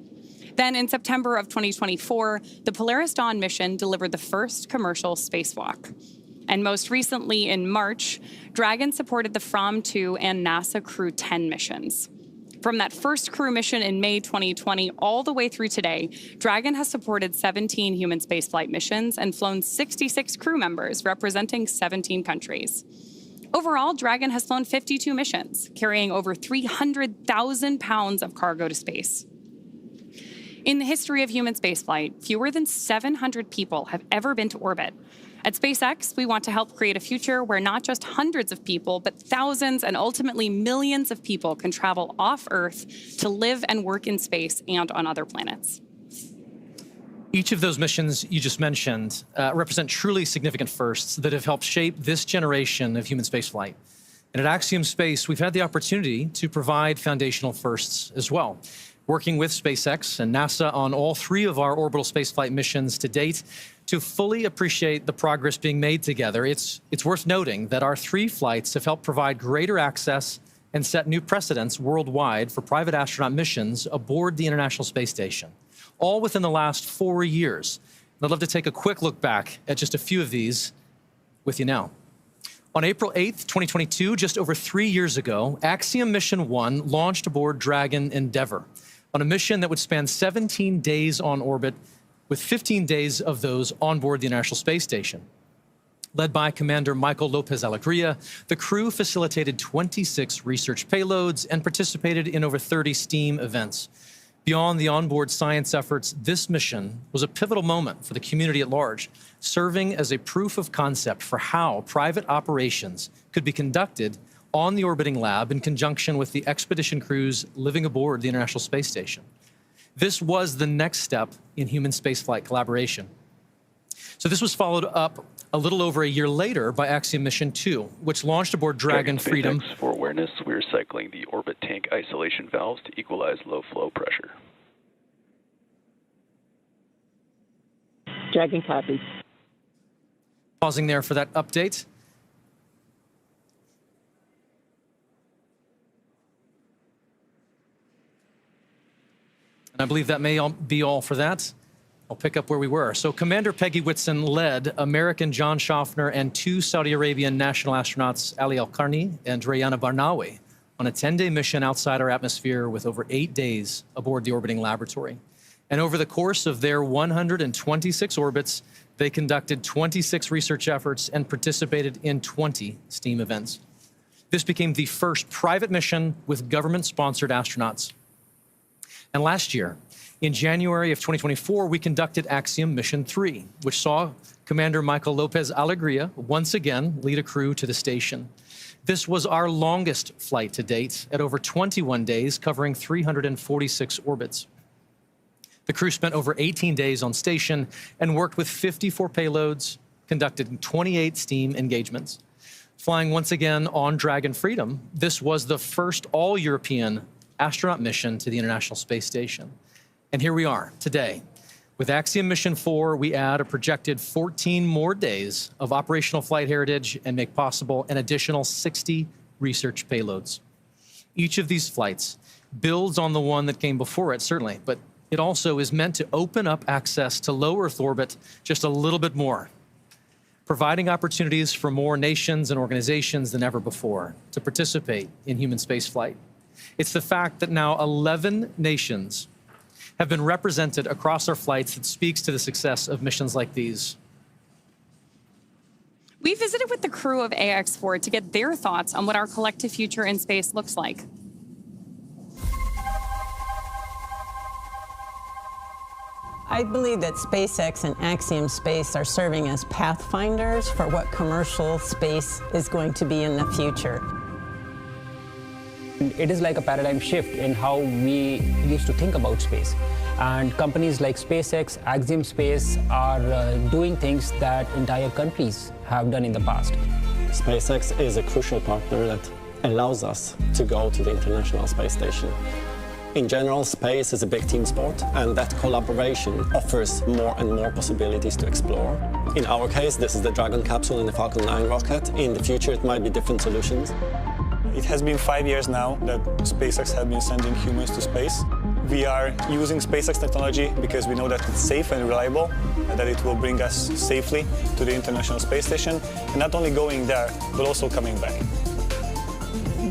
Then in September of 2024, the Polaris Dawn mission delivered the first commercial spacewalk. And most recently in March, Dragon supported the From 2 and NASA Crew 10 missions. From that first crew mission in May 2020 all the way through today, Dragon has supported 17 human spaceflight missions and flown 66 crew members representing 17 countries. Overall, Dragon has flown 52 missions, carrying over 300,000 pounds of cargo to space. In the history of human spaceflight, fewer than 700 people have ever been to orbit. At SpaceX, we want to help create a future where not just hundreds of people, but thousands and ultimately millions of people can travel off Earth to live and work in space and on other planets. Each of those missions you just mentioned represent truly significant firsts that have helped shape this generation of human spaceflight. And at Axiom Space, we've had the opportunity to provide foundational firsts as well. Working with SpaceX and NASA on all 3 of our orbital spaceflight missions to date, to fully appreciate the progress being made together, it's worth noting that our 3 flights have helped provide greater access and set new precedents worldwide for private astronaut missions aboard the International Space Station, all within the last 4 years. And I'd love to take a quick look back at just a few of these with you now. On April 8th, 2022, just over 3 years ago, Axiom Mission 1 launched aboard Dragon Endeavour on a mission that would span 17 days on orbit, with 15 days of those on board the International Space Station. Led by Commander Michael Lopez Alegria, the crew facilitated 26 research payloads and participated in over 30 STEAM events. Beyond the onboard science efforts, this mission was a pivotal moment for the community at large, serving as a proof of concept for how private operations could be conducted on the orbiting lab in conjunction with the expedition crews living aboard the International Space Station. This was the next step in human spaceflight collaboration. So this was followed up a little over a year later by Axiom Mission 2, which launched aboard Dragon Freedom. For awareness, we're cycling the orbit tank isolation valves to equalize low flow pressure. Dragon copy. Pausing there for that update. And I believe that may be all for that. I'll pick up where we were. So Commander Peggy Whitson led American John Schaffner and 2 Saudi Arabian national astronauts, Ali Al-Qarni and Rayana Barnawi, on a 10-day mission outside our atmosphere with over 8 days aboard the orbiting laboratory. And over the course of their 126 orbits, they conducted 26 research efforts and participated in 20 STEAM events. This became the first private mission with government-sponsored astronauts. And last year, in January of 2024, we conducted Axiom Mission 3, which saw Commander Michael Lopez Alegria once again lead a crew to the station. This was our longest flight to date at over 21 days, covering 346 orbits. The crew spent over 18 days on station and worked with 54 payloads, conducted 28 STEAM engagements. Flying once again on Dragon Freedom, this was the first all-European astronaut mission to the International Space Station. And here we are today. With Axiom Mission 4, we add a projected 14 more days of operational flight heritage and make possible an additional 60 research payloads. Each of these flights builds on the one that came before it, certainly, but it also is meant to open up access to low Earth orbit just a little bit more, providing opportunities for more nations and organizations than ever before to participate in human spaceflight. It's the fact that now 11 nations have been represented across our flights that speaks to the success of missions like these. We visited with the crew of AX-4 to get their thoughts on what our collective future in space looks like. I believe that SpaceX and Axiom Space are serving as pathfinders for what commercial space is going to be in the future. It is like a paradigm shift in how we used to think about space. And companies like SpaceX, Axiom Space are doing things that entire countries have done in the past. SpaceX is a crucial partner that allows us to go to the International Space Station. In general, space is a big team sport, and that collaboration offers more and more possibilities to explore. In our case, this is the Dragon capsule and the Falcon 9 rocket. In the future, it might be different solutions. It has been 5 years now that SpaceX has been sending humans to space. We are using SpaceX technology because we know that it's safe and reliable, and that it will bring us safely to the International Space Station, and not only going there, but also coming back.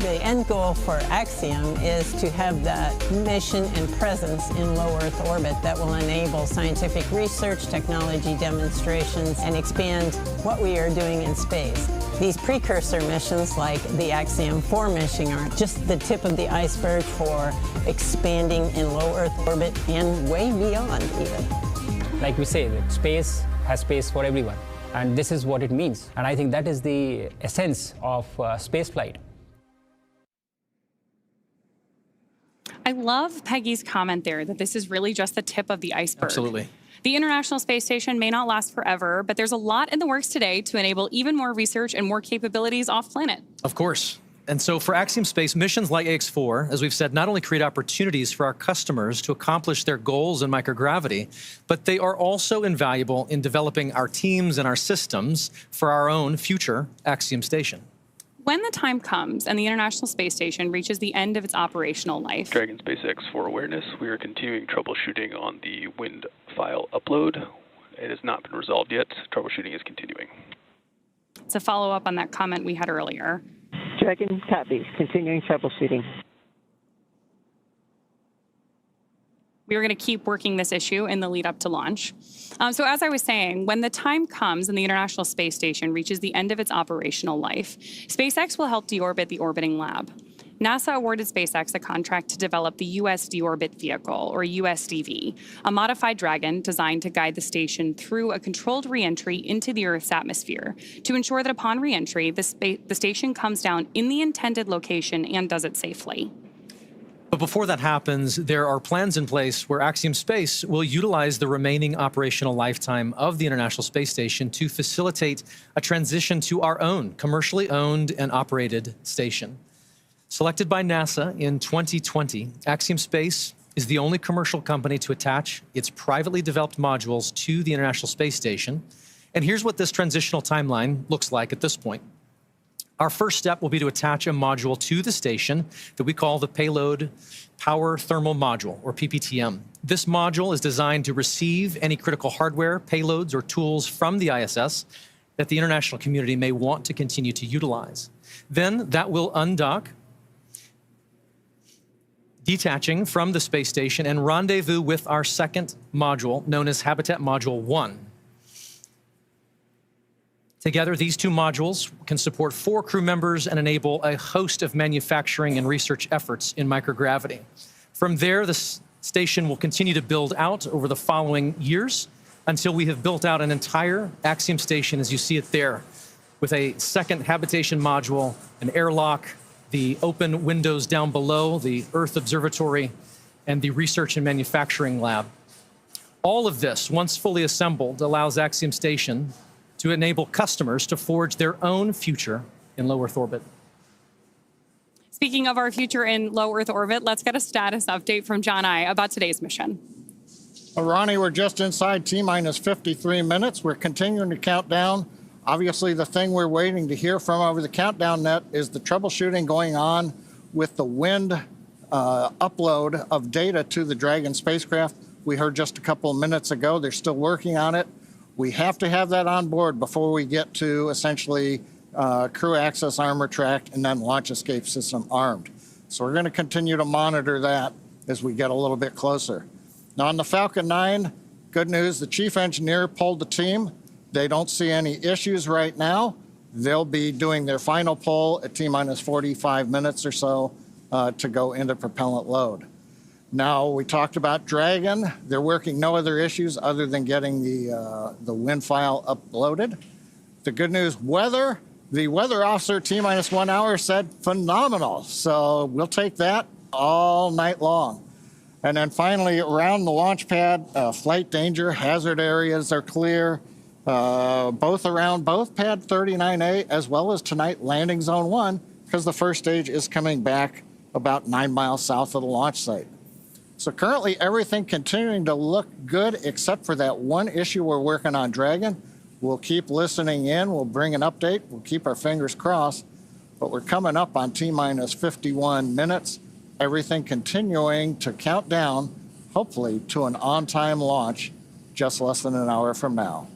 The end goal for Axiom is to have that mission and presence in low Earth orbit that will enable scientific research, technology demonstrations, and expand what we are doing in space. These precursor missions, like the Axiom-4 mission, are just the tip of the iceberg for expanding in low Earth orbit and way beyond even. Like we say, that space has space for everyone, and this is what it means. And I think that is the essence of spaceflight. I love Peggy's comment there that this is really just the tip of the iceberg. Absolutely. The International Space Station may not last forever, but there's a lot in the works today to enable even more research and more capabilities off-planet. Of course. And so for Axiom Space, missions like AX4, as we've said, not only create opportunities for our customers to accomplish their goals in microgravity, but they are also invaluable in developing our teams and our systems for our own future Axiom Station. When the time comes and the International Space Station reaches the end of its operational life. Dragon SpaceX for awareness, we are continuing troubleshooting on the wind file upload. It has not been resolved yet. Troubleshooting is continuing. To follow up on that comment we had earlier. Dragon copies, continuing troubleshooting. We are going to keep working this issue in the lead up to launch. So as I was saying, when the time comes and the International Space Station reaches the end of its operational life, SpaceX will help deorbit the orbiting lab. NASA awarded SpaceX a contract to develop the US Deorbit Vehicle, or USDV, a modified Dragon designed to guide the station through a controlled reentry into the Earth's atmosphere to ensure that upon reentry, the station comes down in the intended location and does it safely. But before that happens, there are plans in place where Axiom Space will utilize the remaining operational lifetime of the International Space Station to facilitate a transition to our own commercially owned and operated station. Selected by NASA in 2020, Axiom Space is the only commercial company to attach its privately developed modules to the International Space Station. And here's what this transitional timeline looks like at this point. Our first step will be to attach a module to the station that we call the Payload Power Thermal Module, or PPTM. This module is designed to receive any critical hardware, payloads, or tools from the ISS that the international community may want to continue to utilize. Then that will undock, detaching from the space station and rendezvous with our second module, known as Habitat Module 1. Together, these two modules can support 4 crew members and enable a host of manufacturing and research efforts in microgravity. From there, the station will continue to build out over the following years until we have built out an entire Axiom station as you see it there, with a second habitation module, an airlock, the open windows down below, the Earth Observatory, and the research and manufacturing lab. All of this, once fully assembled, allows Axiom Station to enable customers to forge their own future in low Earth orbit. Speaking of our future in low Earth orbit, let's get a status update from John I about today's mission. Well, Ronnie, we're just inside T-minus 53 minutes. We're continuing to count down. Obviously, the thing we're waiting to hear from over the countdown net is the troubleshooting going on with the wind upload of data to the Dragon spacecraft. We heard just a couple of minutes ago, they're still working on it. We have to have that on board before we get to essentially crew access armor track and then launch escape system armed. So we're going to continue to monitor that as we get a little bit closer. Now on the Falcon 9, good news, the chief engineer pulled the team. They don't see any issues right now. They'll be doing their final pull at T-minus 45 minutes or so to go into propellant load. Now, we talked about Dragon. They're working no other issues other than getting the wind file uploaded. The good news, weather. The weather officer T-minus 1 hour said phenomenal. So we'll take that all night long. And then finally, around the launch pad, flight danger, hazard areas are clear. Both around both pad 39A as well as tonight landing zone 1, because the first stage is coming back about 9 miles south of the launch site. So currently everything continuing to look good except for that one issue we're working on Dragon. We'll keep listening in, we'll bring an update, we'll keep our fingers crossed, but we're coming up on T-minus 51 minutes. everything continuing to count down, hopefully, to an on-time launch just less than an hour from now.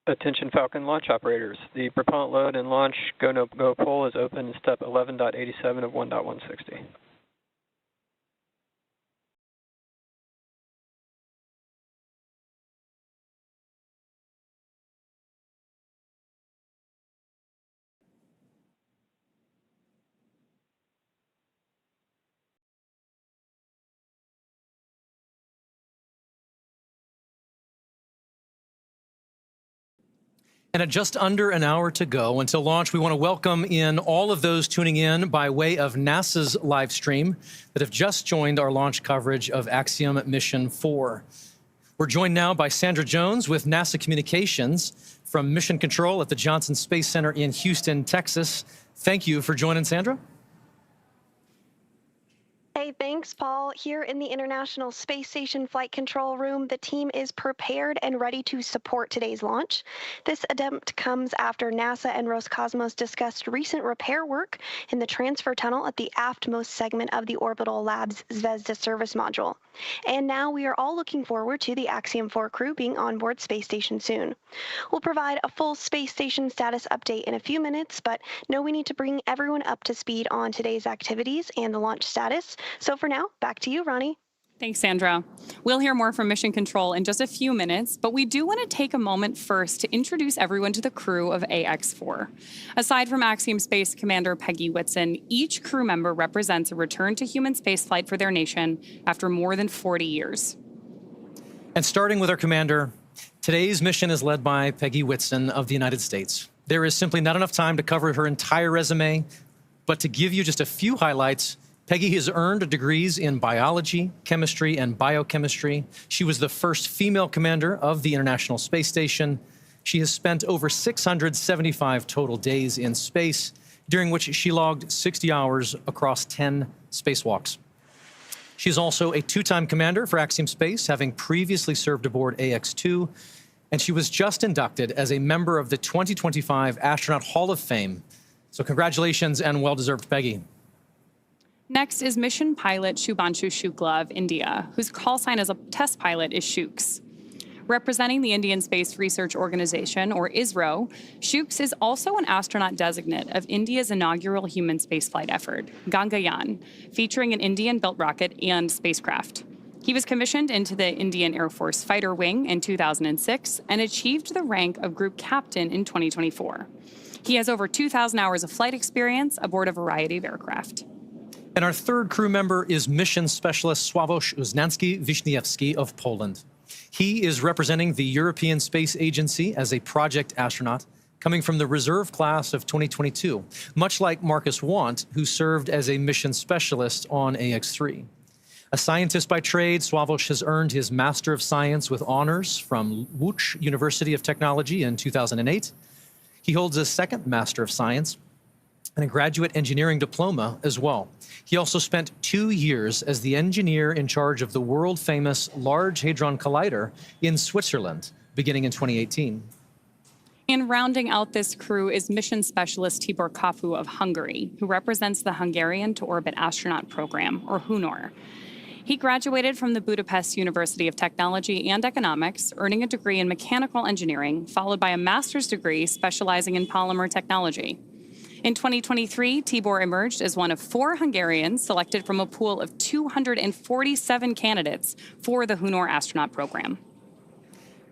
Attention Falcon launch operators. The propellant load and launch go-no-go pole is open in step 11.87 of 1.160. And at just under an hour to go until launch, we want to welcome in all of those tuning in by way of NASA's live stream that have just joined our launch coverage of Axiom Mission 4. We're joined now by Sandra Jones with NASA Communications from Mission Control at the Johnson Space Center in Houston, Texas. Thank you for joining, Sandra. Hey, thanks, Paul. Here in the International Space Station Flight Control Room, the team is prepared and ready to support today's launch. This attempt comes after NASA and Roscosmos discussed recent repair work in the transfer tunnel at the aftmost segment of the Orbital Labs Zvezda service module. And now we are all looking forward to the Axiom-4 crew being on board Space Station soon. We'll provide a full Space Station status update in a few minutes, but know we need to bring everyone up to speed on today's activities and the launch status. So for now, back to you, Ronnie. Thanks, Sandra. We'll hear more from Mission Control in just a few minutes, but we do want to take a moment first to introduce everyone to the crew of AX-4. Aside from Axiom Space Commander Peggy Whitson, each crew member represents a return to human spaceflight for their nation after more than 40 years. And starting with our commander, today's mission is led by Peggy Whitson of the United States. There is simply not enough time to cover her entire resume, but to give you just a few highlights, Peggy has earned degrees in biology, chemistry, and biochemistry. She was the first female commander of the International Space Station. She has spent over 675 total days in space, during which she logged 60 hours across 10 spacewalks. She is also a two-time commander for Axiom Space, having previously served aboard AX-2, and she was just inducted as a member of the 2025 Astronaut Hall of Fame. So congratulations and well-deserved, Peggy. Next is mission pilot Shubhanshu Shukla of India, whose call sign as a test pilot is Shooks. Representing the Indian Space Research Organization, or ISRO, Shooks is also an astronaut designate of India's inaugural human spaceflight effort, Gangayaan, featuring an Indian-built rocket and spacecraft. He was commissioned into the Indian Air Force Fighter Wing in 2006 and achieved the rank of Group Captain in 2024. He has over 2,000 hours of flight experience aboard a variety of aircraft. And our third crew member is Mission Specialist Sławosz Uznański of Poland. He is representing the European Space Agency as a project astronaut, coming from the reserve class of 2022, much like Marcus Want, who served as a mission specialist on AX-3. A scientist by trade, Sławosz has earned his Master of Science with honors from Łódź University of Technology in 2008. He holds a second Master of Science and a graduate engineering diploma as well. He also spent 2 years as the engineer in charge of the world-famous Large Hadron Collider in Switzerland, beginning in 2018. And rounding out this crew is mission specialist Tibor Kapu of Hungary, who represents the Hungarian to Orbit Astronaut Program, or Hunor. He graduated from the Budapest University of Technology and Economics, earning a degree in mechanical engineering, followed by a master's degree specializing in polymer technology. In 2023, Tibor emerged as one of 4 Hungarians selected from a pool of 247 candidates for the Hunor astronaut program.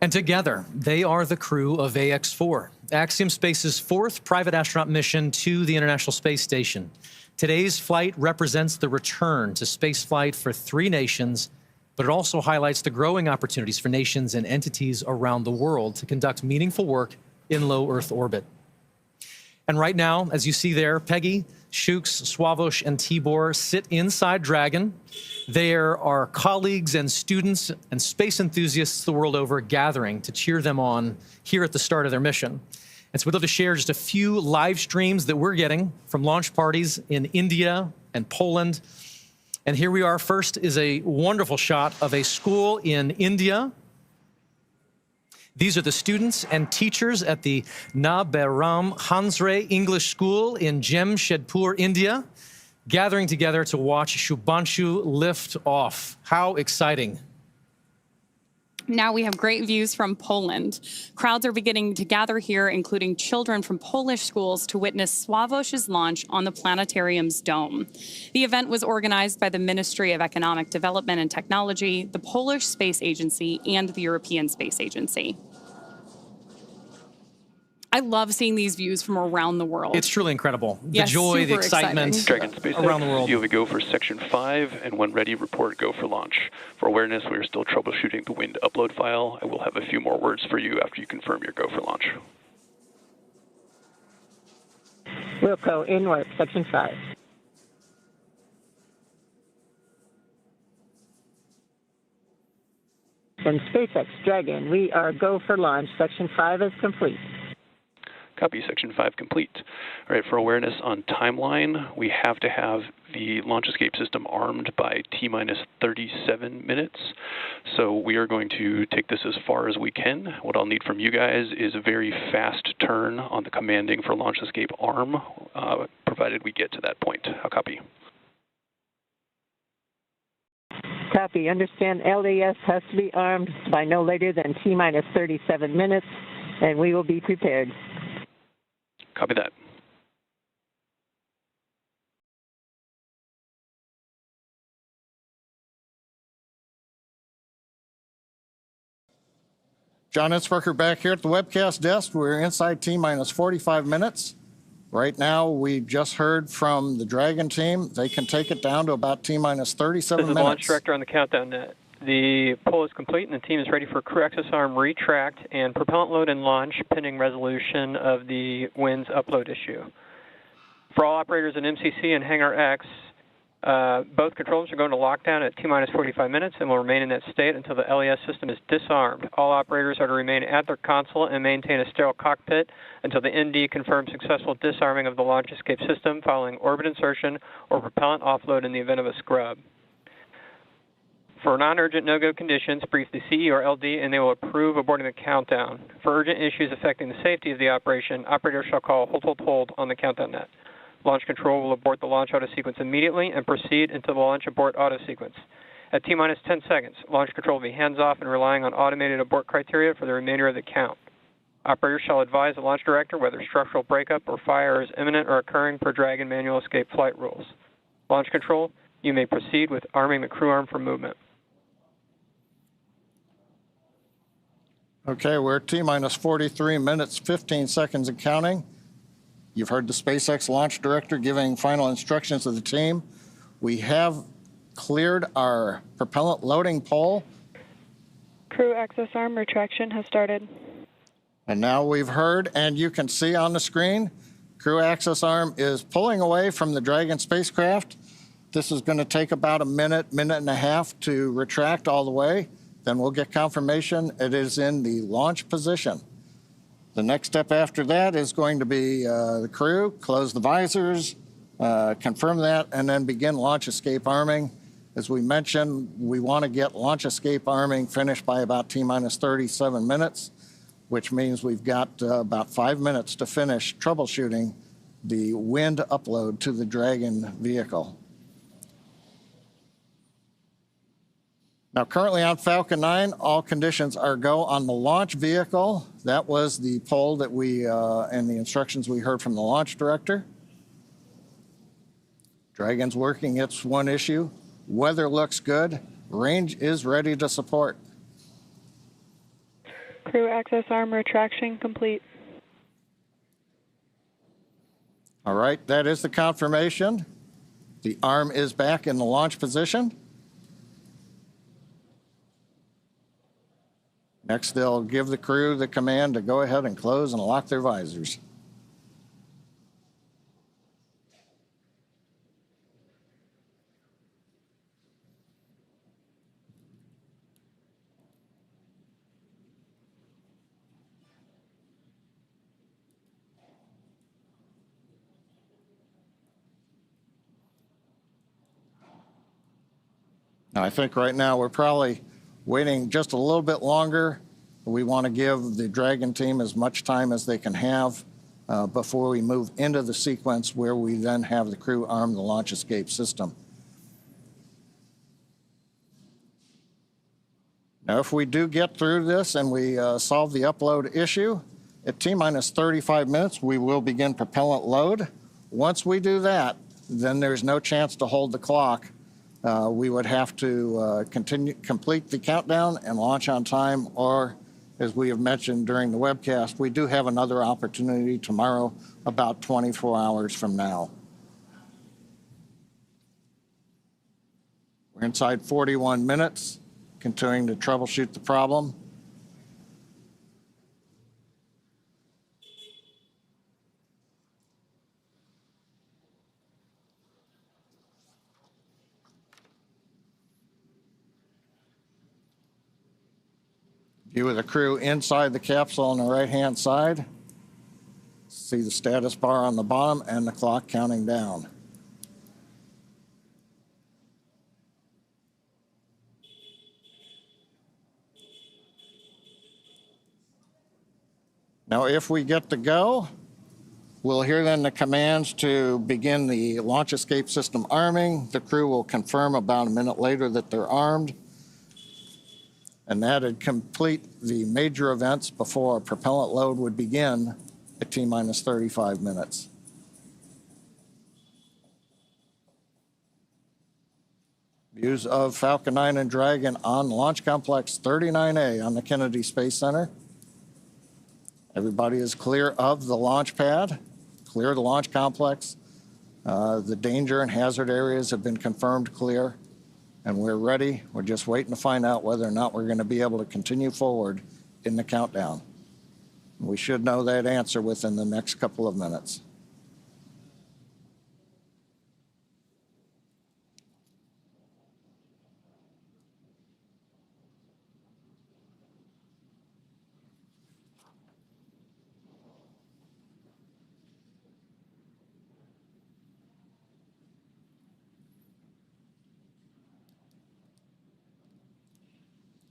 And together, they are the crew of AX-4, Axiom Space's 4th private astronaut mission to the International Space Station. Today's flight represents the return to spaceflight for 3 nations, but it also highlights the growing opportunities for nations and entities around the world to conduct meaningful work in low Earth orbit. And right now, as you see there, Peggy, Shooks, Sławosz, and Tibor sit inside Dragon. There are colleagues and students and space enthusiasts the world over gathering to cheer them on here at the start of their mission. And so we'd love to share just a few live streams that we're getting from launch parties in India and Poland. And here we are. First is a wonderful shot of a school in India. These are the students and teachers at the Naberam Hansre English School in Jamshedpur, India, gathering together to watch Shubhanshu lift off. How exciting. Now we have great views from Poland. Crowds are beginning to gather here, including children from Polish schools, to witness Sławosz's launch on the planetarium's dome. The event was organized by the Ministry of Economic Development and Technology, the Polish Space Agency, and the European Space Agency. I love seeing these views from around the world. It's truly incredible. The Yes, joy, the super excitement exciting. Dragon SpaceX, around the world. you have a go for Section 5, and when ready, report go for launch. For awareness, we are still troubleshooting the wind upload file. I will have a few more words for you after you confirm your go for launch. Wilco, in work, Section 5. And SpaceX, Dragon, we are go for launch. Section 5 is complete. Copy, Section 5 complete. All right, for awareness on timeline, we have to have the launch escape system armed by T-minus 37 minutes. So we are going to take this as far as we can. What I'll need from you guys is a very fast turn on the commanding for launch escape arm, provided we get to that point. I'll copy. Copy. Understand LAS has to be armed by no later than T-minus 37 minutes, and we will be prepared. Copy that. John Itzberger back here at the webcast desk. We're inside T-minus 45 minutes. Right now, we just heard from the Dragon team. They can take it down to about T-minus 37 This is minutes. the launch director on the countdown net. The poll is complete, and the team is ready for crew access arm retract and propellant load and launch, pending resolution of the winds upload issue. For all operators in MCC and Hangar X, both controllers are going to lockdown at T-minus 45 minutes and will remain in that state until the LES system is disarmed. All operators are to remain at their console and maintain a sterile cockpit until the ND confirms successful disarming of the launch escape system following orbit insertion or propellant offload in the event of a scrub. For non-urgent no-go conditions, brief the CE or LD and they will approve aborting the countdown. For urgent issues affecting the safety of the operation, operators shall call hold on the countdown net. Launch control will abort the launch auto sequence immediately and proceed into the launch abort auto sequence. At T-minus 10 seconds, launch control will be hands-off and relying on automated abort criteria for the remainder of the count. Operators shall advise the launch director whether structural breakup or fire is imminent or occurring per Dragon manual escape flight rules. Launch control, you may proceed with arming the crew arm for movement. Okay, we're at T-minus 43 minutes, 15 seconds and counting. You've heard the SpaceX launch director giving final instructions to the team. We have cleared our propellant loading pole. Crew access arm retraction has started. And now we've heard, and you can see on the screen, crew access arm is pulling away from the Dragon spacecraft. This is going to take about a minute, minute and a half to retract all the way. Then we'll get confirmation it is in the launch position. The next step after that is going to be the crew, close the visors, confirm that, and then begin launch escape arming. As we mentioned, we want to get launch escape arming finished by about T-minus 37 minutes, which means we've got about 5 minutes to finish troubleshooting the wind upload to the Dragon vehicle. Now, currently on Falcon 9, all conditions are go on the launch vehicle. That was the poll that we, and the instructions we heard from the launch director. Dragon's working its one issue. Weather looks good. Range is ready to support. Crew access arm retraction complete. All right, that is the confirmation. The arm is back in the launch position. Next, they'll give the crew the command to go ahead and close and lock their visors. Now, I think right now we're probably waiting just a little bit longer. We want to give the Dragon team as much time as they can have before we move into the sequence where we then have the crew arm the launch escape system. Now, if we do get through this and we solve the upload issue, at T-minus 35 minutes, we will begin propellant load. Once we do that, then there's no chance to hold the clock. We would have to complete the countdown and launch on time, or as we have mentioned during the webcast, we do have another opportunity tomorrow about 24 hours from now. We're inside 41 minutes, continuing to troubleshoot the problem. View of the crew inside the capsule on the right-hand side. See the status bar on the bottom and the clock counting down. Now, if we get to go, we'll hear then the commands to begin the launch escape system arming. The crew will confirm about a minute later that they're armed. And that'd complete the major events before propellant load would begin at T-minus 35 minutes. Views of Falcon 9 and Dragon on Launch Complex 39A on the Kennedy Space Center. Everybody is clear of the launch pad, clear of the launch complex. The danger and hazard areas have been confirmed clear. And we're ready. We're just waiting to find out whether or not we're going to be able to continue forward in the countdown. We should know that answer within the next couple of minutes.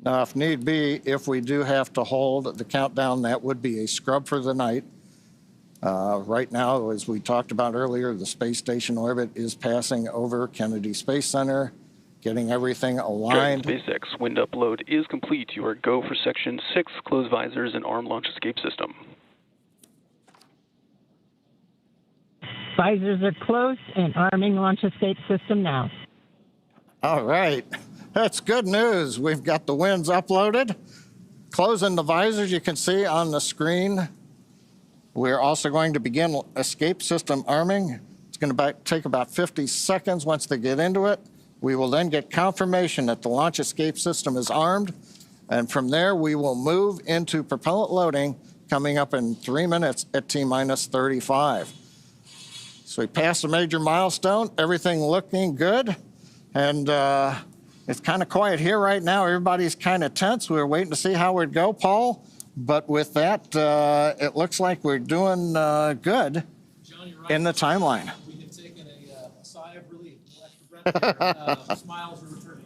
Now, if need be, if we do have to hold the countdown, that would be a scrub for the night. Right now, as we talked about earlier, the space station orbit is passing over Kennedy Space Center, getting everything aligned. SpaceX wind upload is complete. You are go for Section 6, close visors and arm launch escape system. Visors are closed and arming launch escape system now. All right. That's good news. We've got the winds uploaded. Closing the visors, you can see on the screen. We're also going to begin escape system arming. It's going to take about 50 seconds once they get into it. We will then get confirmation that the launch escape system is armed. And from there, we will move into propellant loading coming up in 3 minutes at T-minus 35. So we passed a major milestone, everything looking good. And it's kind of quiet here right now. Everybody's kind of tense. We're waiting to see how it go, Paul. But with that, it looks like we're doing good in the timeline. We have taken a sigh of relief, no extra breath there. Smiles are returning.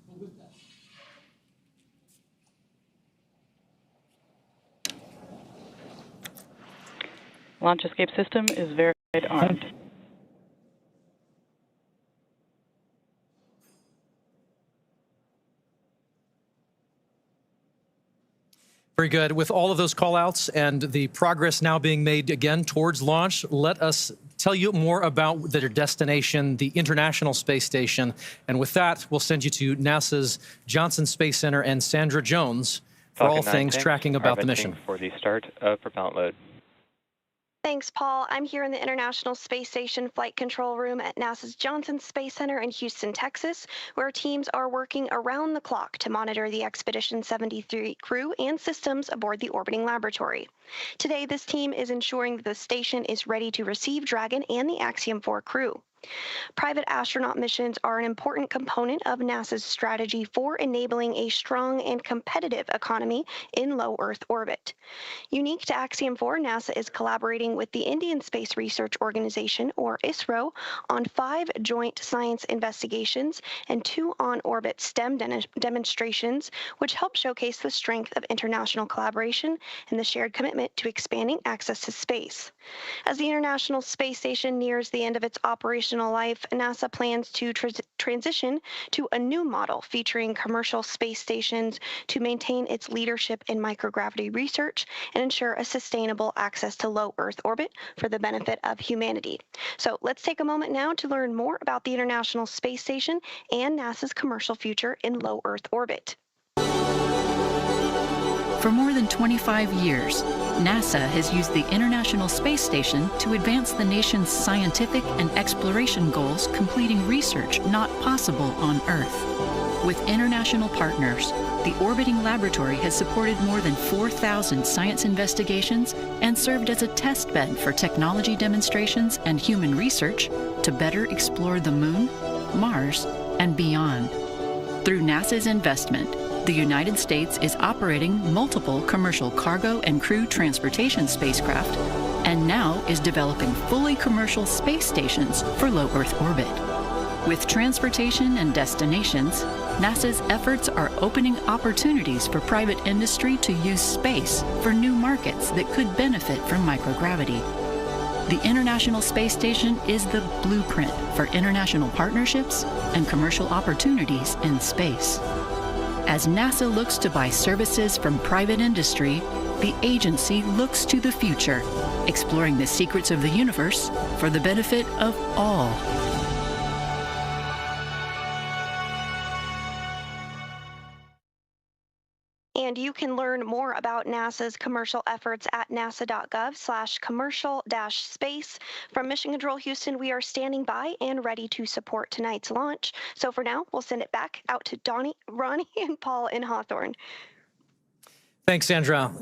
But with that. Launch escape system is verified armed. Very good. With all of those call-outs and the progress now being made again towards launch, let us tell you more about their destination, the International Space Station. And with that, we'll send you to NASA's Johnson Space Center and Sandra Jones for all things tracking about the mission. For the start of propellant load. Thanks, Paul. I'm here in the International Space Station Flight Control Room at NASA's Johnson Space Center in Houston, Texas, where teams are working around the clock to monitor the Expedition 73 crew and systems aboard the orbiting laboratory. Today, this team is ensuring that the station is ready to receive Dragon and the Axiom-4 crew. Private astronaut missions are an important component of NASA's strategy for enabling a strong and competitive economy in low Earth orbit. Unique to Axiom-4, NASA is collaborating with the Indian Space Research Organization, or ISRO, on 5 joint science investigations and 2 on-orbit STEM demonstrations, which help showcase the strength of international collaboration and the shared commitment to expanding access to space. As the International Space Station nears the end of its operational life, NASA plans to transition to a new model featuring commercial space stations to maintain its leadership in microgravity research and ensure a sustainable access to low Earth orbit for the benefit of humanity. So let's take a moment now to learn more about the International Space Station and NASA's commercial future in low Earth orbit. For more than 25 years, NASA has used the International Space Station to advance the nation's scientific and exploration goals, completing research not possible on Earth. With international partners, the orbiting laboratory has supported more than 4,000 science investigations and served as a test bed for technology demonstrations and human research to better explore the Moon, Mars, and beyond. Through NASA's investment, the United States is operating multiple commercial cargo and crew transportation spacecraft and now is developing fully commercial space stations for low Earth orbit. With transportation and destinations, NASA's efforts are opening opportunities for private industry to use space for new markets that could benefit from microgravity. The International Space Station is the blueprint for international partnerships and commercial opportunities in space. As NASA looks to buy services from private industry, the agency looks to the future, exploring the secrets of the universe for the benefit of all. And you can learn more about NASA's commercial efforts at nasa.gov/commercial-space. From Mission Control Houston, we are standing by and ready to support tonight's launch. So for now, we'll send it back out to Donnie, Ronnie, and Paul in Hawthorne. Thanks, Sandra.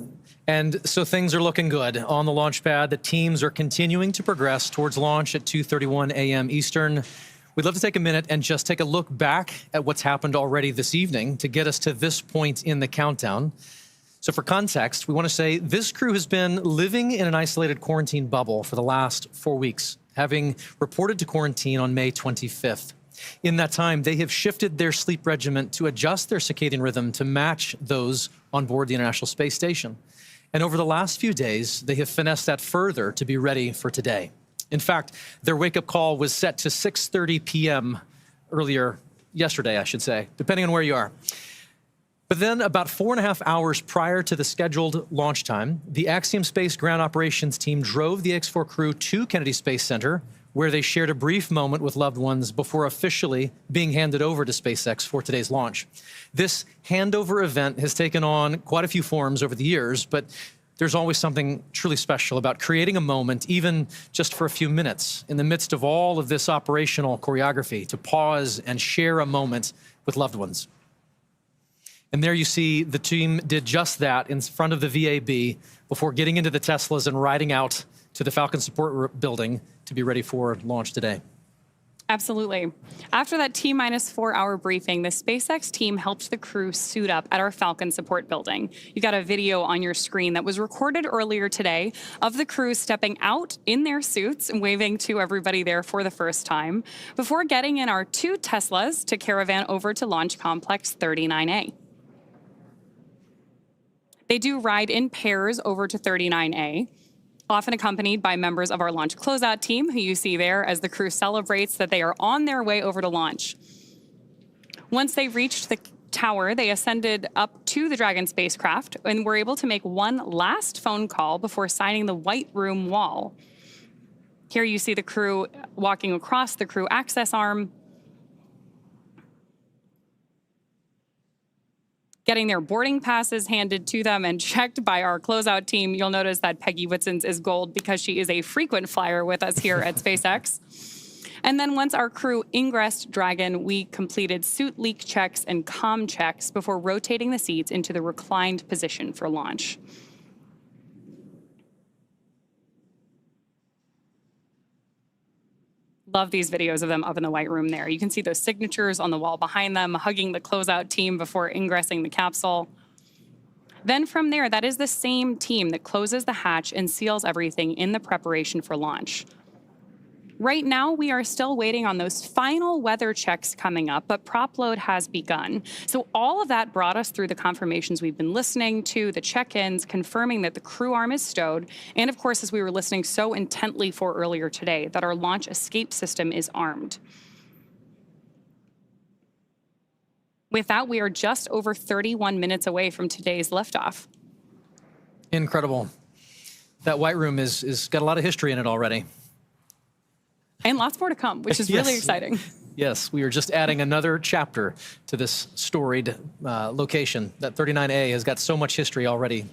And so things are looking good on the launch pad. The teams are continuing to progress towards launch at 2:31 a.m. Eastern. We'd love to take a minute and just take a look back at what's happened already this evening to get us to this point in the countdown. So for context, we want to say this crew has been living in an isolated quarantine bubble for the last 4 weeks, having reported to quarantine on May 25th. In that time, they have shifted their sleep regimen to adjust their circadian rhythm to match those on board the International Space Station. And over the last few days, they have finessed that further to be ready for today. In fact, their wake-up call was set to 6:30 p.m. earlier yesterday, I should say, depending on where you are. But then about 4.5 hours prior to the scheduled launch time, the Axiom Space ground operations team drove the X-4 crew to Kennedy Space Center, where they shared a brief moment with loved ones before officially being handed over to SpaceX for today's launch. This handover event has taken on quite a few forms over the years, but there's always something truly special about creating a moment, even just for a few minutes, in the midst of all of this operational choreography, to pause and share a moment with loved ones. And there you see the team did just that in front of the VAB before getting into the Teslas and riding out to the Falcon Support Building to be ready for launch today. Absolutely. After that T-4 hour briefing, the SpaceX team helped the crew suit up at our Falcon Support Building. You got a video on your screen that was recorded earlier today of the crew stepping out in their suits and waving to everybody there for the first time before getting in our 2 Teslas to caravan over to Launch Complex 39A. They do ride in pairs over to 39A, often accompanied by members of our launch closeout team, who you see there as the crew celebrates that they are on their way over to launch. Once they reached the tower, they ascended up to the Dragon spacecraft and were able to make one last phone call before signing the White Room wall. Here you see the crew walking across the crew access arm, getting their boarding passes handed to them and checked by our closeout team. You'll notice that Peggy Whitson's is gold because she is a frequent flyer with us here at SpaceX. And then once our crew ingressed Dragon, we completed suit leak checks and comm checks before rotating the seats into the reclined position for launch. Love these videos of them up in the White Room there. You can see those signatures on the wall behind them, hugging the closeout team before ingressing the capsule. Then from there, that is the same team that closes the hatch and seals everything in the preparation for launch. Right now, we are still waiting on those final weather checks coming up, but prop load has begun. So all of that brought us through the confirmations we've been listening to, the check-ins, confirming that the crew arm is stowed, and of course, as we were listening so intently for earlier today, that our launch escape system is armed. With that, we are just over 31 minutes away from today's liftoff. Incredible. That White Room is got a lot of history in it already. And lots more to come, which is really exciting. Yes, we are just adding another chapter to this storied location. That 39A has got so much history already.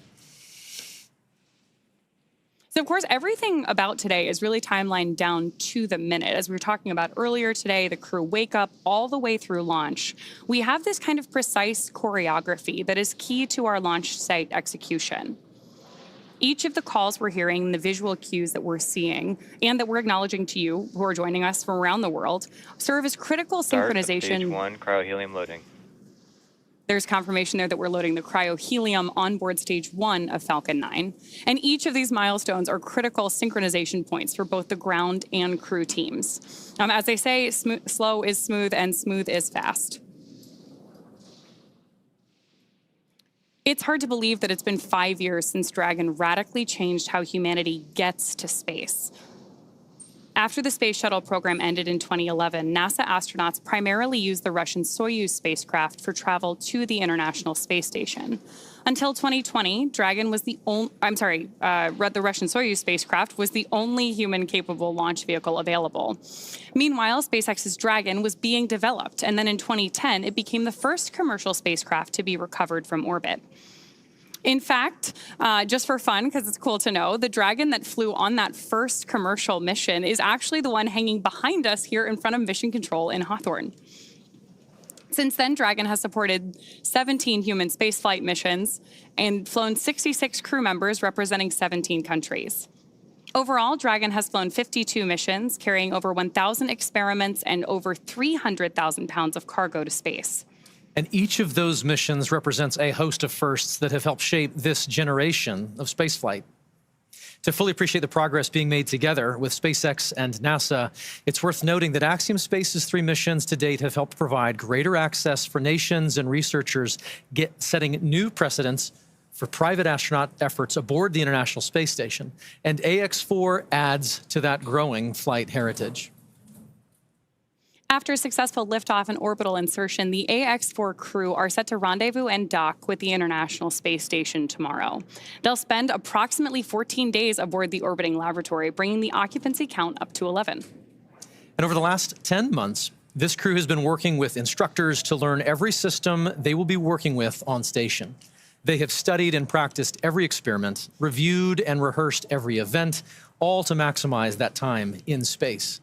So, of course, everything about today is really timelined down to the minute. As we were talking about earlier today, the crew wake up all the way through launch. We have this kind of precise choreography that is key to our launch site execution. Each of the calls we're hearing, the visual cues that we're seeing, and that we're acknowledging to you who are joining us from around the world, serve as critical synchronization. Stage 1, cryohelium loading. There's confirmation there that we're loading the cryohelium on board stage 1 of Falcon 9. And each of these milestones are critical synchronization points for both the ground and crew teams. As they say, slow is smooth and smooth is fast. It's hard to believe that it's been 5 years since Dragon radically changed how humanity gets to space. After the space shuttle program ended in 2011, NASA astronauts primarily used the Russian Soyuz spacecraft for travel to the International Space Station. Until 2020, Dragon was the Russian Soyuz spacecraft was the only human-capable launch vehicle available. Meanwhile, SpaceX's Dragon was being developed, and then in 2010, it became the first commercial spacecraft to be recovered from orbit. In fact, just for fun, because it's cool to know, the Dragon that flew on that first commercial mission is actually the one hanging behind us here in front of Mission Control in Hawthorne. Since then, Dragon has supported 17 human spaceflight missions and flown 66 crew members representing 17 countries. Overall, Dragon has flown 52 missions, carrying over 1,000 experiments and over 300,000 pounds of cargo to space. And each of those missions represents a host of firsts that have helped shape this generation of spaceflight. To fully appreciate the progress being made together with SpaceX and NASA, it's worth noting that Axiom Space's 3 missions to date have helped provide greater access for nations and researchers, setting new precedents for private astronaut efforts aboard the International Space Station. And AX-4 adds to that growing flight heritage. After a successful liftoff and orbital insertion, the AX-4 crew are set to rendezvous and dock with the International Space Station tomorrow. They'll spend approximately 14 days aboard the orbiting laboratory, bringing the occupancy count up to 11. And over the last 10 months, this crew has been working with instructors to learn every system they will be working with on station. They have studied and practiced every experiment, reviewed and rehearsed every event, all to maximize that time in space.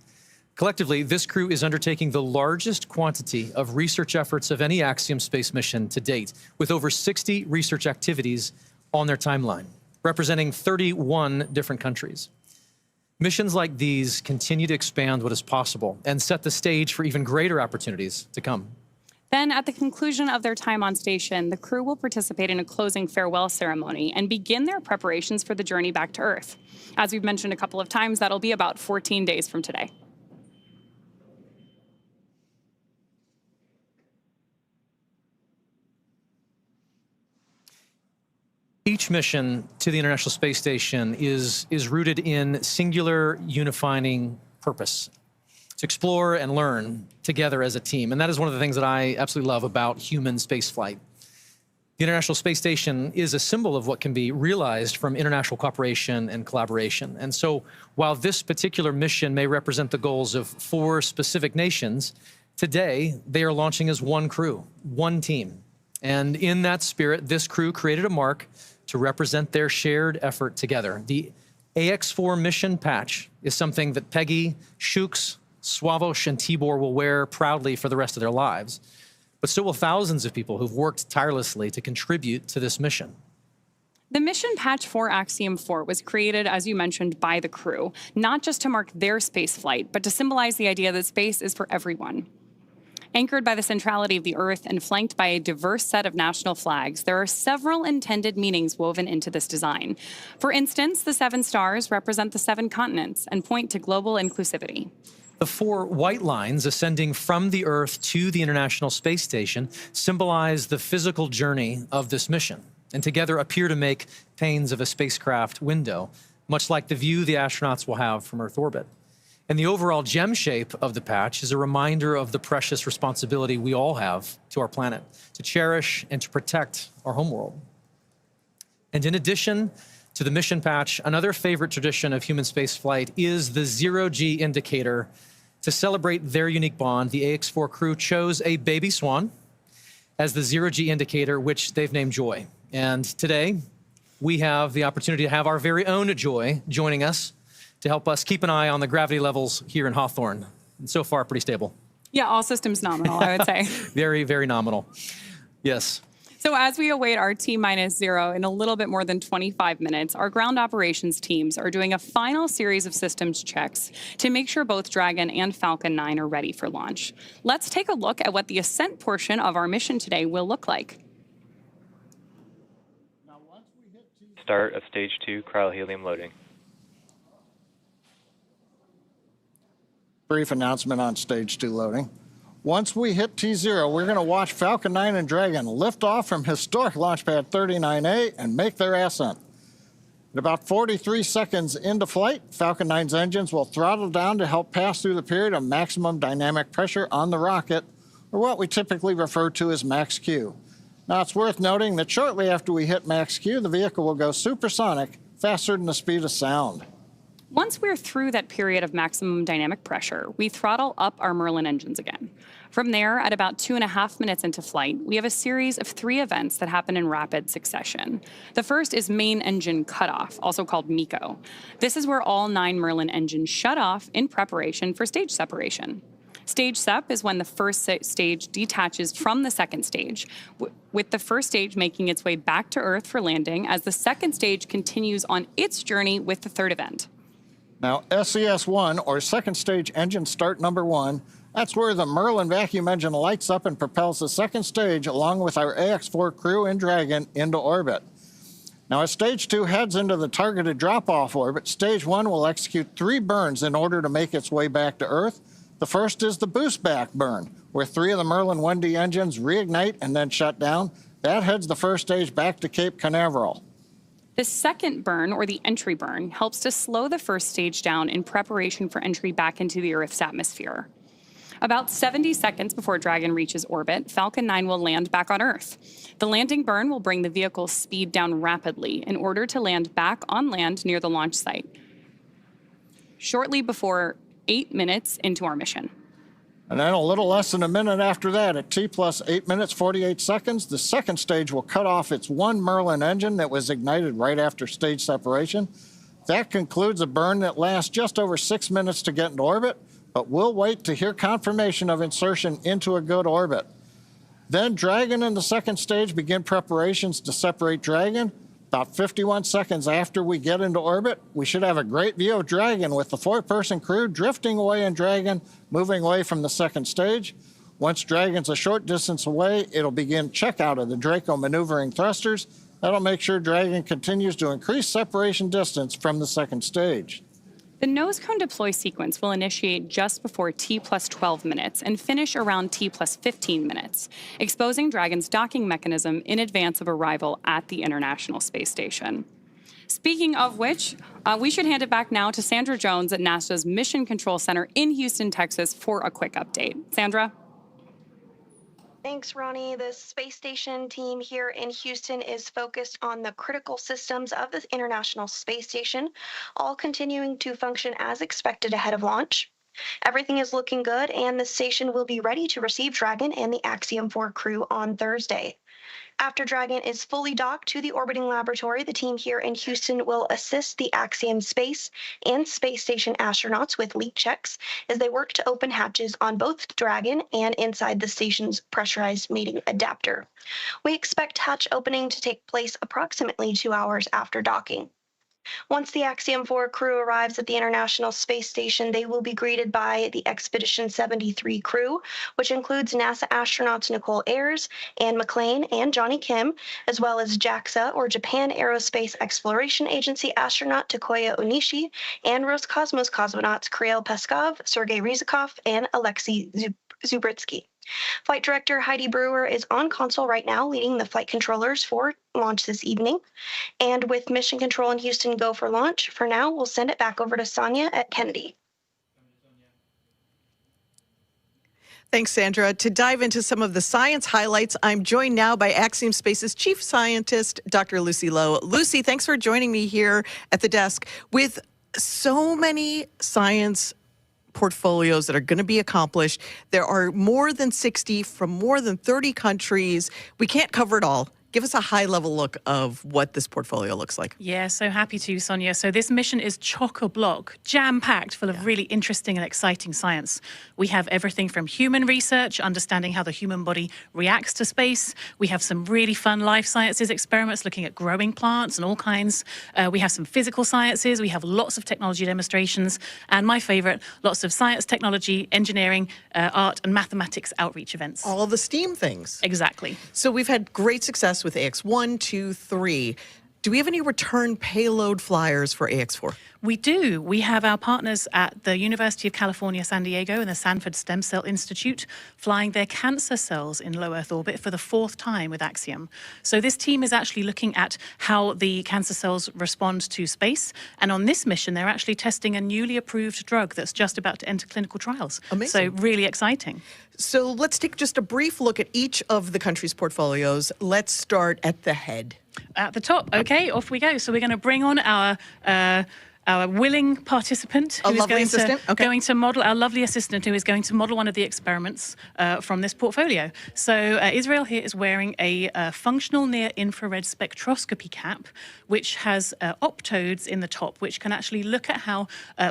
Collectively, this crew is undertaking the largest quantity of research efforts of any Axiom space mission to date, with over 60 research activities on their timeline, representing 31 different countries. Missions like these continue to expand what is possible and set the stage for even greater opportunities to come. Then, at the conclusion of their time on station, the crew will participate in a closing farewell ceremony and begin their preparations for the journey back to Earth. As we've mentioned a couple of times, that'll be about 14 days from today. Each mission to the International Space Station is rooted in singular unifying purpose, to explore and learn together as a team. And that is one of the things that I absolutely love about human spaceflight. The International Space Station is a symbol of what can be realized from international cooperation and collaboration. And so while this particular mission may represent the goals of 4 specific nations, today they are launching as one crew, one team. And in that spirit, this crew created a mark to represent their shared effort together. The AX-4 mission patch is something that Peggy, Shooks, Sławosz, and Tibor will wear proudly for the rest of their lives. But so will thousands of people who've worked tirelessly to contribute to this mission. The mission patch for Axiom-4 was created, as you mentioned, by the crew, not just to mark their space flight, but to symbolize the idea that space is for everyone. Anchored by the centrality of the Earth and flanked by a diverse set of national flags, there are several intended meanings woven into this design. For instance, the 7 stars represent the 7 continents and point to global inclusivity. The 4 white lines ascending from the Earth to the International Space Station symbolize the physical journey of this mission, and together appear to make panes of a spacecraft window, much like the view the astronauts will have from Earth orbit. And the overall gem shape of the patch is a reminder of the precious responsibility we all have to our planet, to cherish and to protect our homeworld. And in addition to the mission patch, another favorite tradition of human spaceflight is the zero-G indicator. To celebrate their unique bond, the AX-4 crew chose a baby swan as the zero-G indicator, which they've named Joy. And today, we have the opportunity to have our very own Joy joining us to help us keep an eye on the gravity levels here in Hawthorne. And so far, pretty stable. Yeah, all systems nominal, I would say. Very, very nominal. Yes. So as we await our T-0 in a little bit more than 25 minutes, our ground operations teams are doing a final series of systems checks to make sure both Dragon and Falcon 9 are ready for launch. Let's take a look at what the Ascent portion of our mission today will look like. Start of Stage 2 cryohelium loading. Brief announcement on Stage 2 loading. Once we hit T0, we're going to watch Falcon 9 and Dragon lift off from historic launch pad 39A and make their ascent. At about 43 seconds into flight, Falcon 9's engines will throttle down to help pass through the period of maximum dynamic pressure on the rocket, or what we typically refer to as max Q. Now, it's worth noting that shortly after we hit max Q, the vehicle will go supersonic, faster than the speed of sound. Once we're through that period of maximum dynamic pressure, we throttle up our Merlin engines again. From there, at about 2.5 minutes into flight, we have a series of 3 events that happen in rapid succession. The first is main engine cutoff, also called MECO. This is where all 9 Merlin engines shut off in preparation for stage separation. Stage sep is when the first stage detaches from the second stage, with the first stage making its way back to Earth for landing as the second stage continues on its journey with the third event. Now, SES-1, or second stage engine start number 1, that's where the Merlin vacuum engine lights up and propels the second stage along with our AX-4 crew and Dragon into orbit. Now, as Stage 2 heads into the targeted drop-off orbit, Stage 1 will execute 3 burns in order to make its way back to Earth. The first is the boost back burn, where 3 of the Merlin 1D engines reignite and then shut down. That heads the first stage back to Cape Canaveral. The second burn, or the entry burn, helps to slow the first stage down in preparation for entry back into the Earth's atmosphere. About 70 seconds before Dragon reaches orbit, Falcon 9 will land back on Earth. The landing burn will bring the vehicle's speed down rapidly in order to land back on land near the launch site, shortly before 8 minutes into our mission. And then a little less than a minute after that, at T plus 8 minutes, 48 seconds, the second stage will cut off its 1 Merlin engine that was ignited right after stage separation. That concludes a burn that lasts just over 6 minutes to get into orbit, but we'll wait to hear confirmation of insertion into a good orbit. Then Dragon and the second stage begin preparations to separate Dragon. About 51 seconds after we get into orbit, we should have a great view of Dragon with the 4-person crew drifting away in Dragon, moving away from the second stage. Once Dragon's a short distance away, it'll begin checkout of the Draco maneuvering thrusters. That'll make sure Dragon continues to increase separation distance from the second stage. The nose cone deploy sequence will initiate just before T plus 12 minutes and finish around T plus 15 minutes, exposing Dragon's docking mechanism in advance of arrival at the International Space Station. Speaking of which, we should hand it back now to Sandra Jones at NASA's Mission Control Center in Houston, Texas, for a quick update. Sandra? Thanks, Ronnie. The space station team here in Houston is focused on the critical systems of the International Space Station, all continuing to function as expected ahead of launch. Everything is looking good, and the station will be ready to receive Dragon and the Axiom-4 crew on Thursday. After Dragon is fully docked to the orbiting laboratory, the team here in Houston will assist the Axiom Space and Space Station astronauts with leak checks as they work to open hatches on both Dragon and inside the station's pressurized mating adapter. We expect hatch opening to take place approximately 2 hours after docking. Once the Axiom-4 crew arrives at the International Space Station, they will be greeted by the Expedition 73 crew, which includes NASA astronauts Nicole Ayers, Anne McClain, and Johnny Kim, as well as JAXA, or Japan Aerospace Exploration Agency astronaut Takuya Onishi, and Roscosmos cosmonauts Kirill Peskov, Sergei Ryzhikov, and Alexei Zubritsky. Flight Director Heidi Brewer is on console right now, leading the flight controllers for launch this evening. And with Mission Control in Houston go for launch, for now, we'll send it back over to Sonia at Kennedy. Thanks, Sandra. To dive into some of the science highlights, I'm joined now by Axiom Space's Chief Scientist, Dr. Lucy Lowe. Lucy, thanks for joining me here at the desk. With so many science portfolios that are going to be accomplished, there are more than 60 from more than 30 countries. We can't cover it all. Give us a high-level look of what this portfolio looks like. Yeah, so happy to, Sonia. So this mission is chock-a-block, jam-packed full of really interesting and exciting science. We have everything from human research, understanding how the human body reacts to space. We have some really fun life sciences experiments looking at growing plants and all kinds. We have some physical sciences. We have lots of technology demonstrations. And my favorite, lots of science, technology, engineering, art, and mathematics outreach events. All the STEAM things. Exactly. So we've had great success with AX1, 2, 3. Do we have any return payload flyers for AX4? We do. We have our partners at the University of California, San Diego and the Sanford Stem Cell Institute flying their cancer cells in low Earth orbit for the 4th time with Axiom. So this team is actually looking at how the cancer cells respond to space. And on this mission, they're actually testing a newly approved drug that's just about to enter clinical trials. Amazing. So really exciting. So let's take just a brief look at each of the country's portfolios. Let's start at the head. At the top. Okay, off we go. So we're going to bring on our willing participant who is going to model, our lovely assistant who is going to model one of the experiments from this portfolio. So Israel here is wearing a functional near-infrared spectroscopy cap, which has optodes in the top, which can actually look at how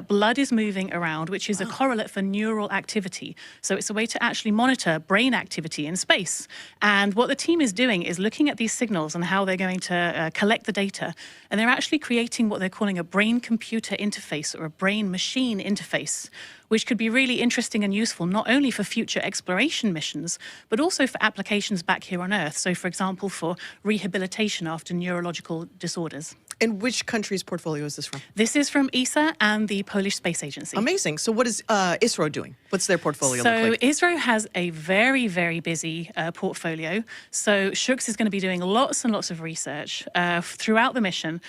blood is moving around, which is a correlate for neural activity. So it's a way to actually monitor brain activity in space. And what the team is doing is looking at these signals and how they're going to collect the data. And they're actually creating what they're calling a brain-computer interface or a brain-machine interface, which could be really interesting and useful not only for future exploration missions, but also for applications back here on Earth. So, for example, for rehabilitation after neurological disorders. And which country's portfolio is this from? This is from ESA and the Polish Space Agency. Amazing. So what is ISRO doing? What's their portfolio look like? So ISRO has a very, very busy portfolio. So Shooks is going to be doing lots and lots of research throughout the mission.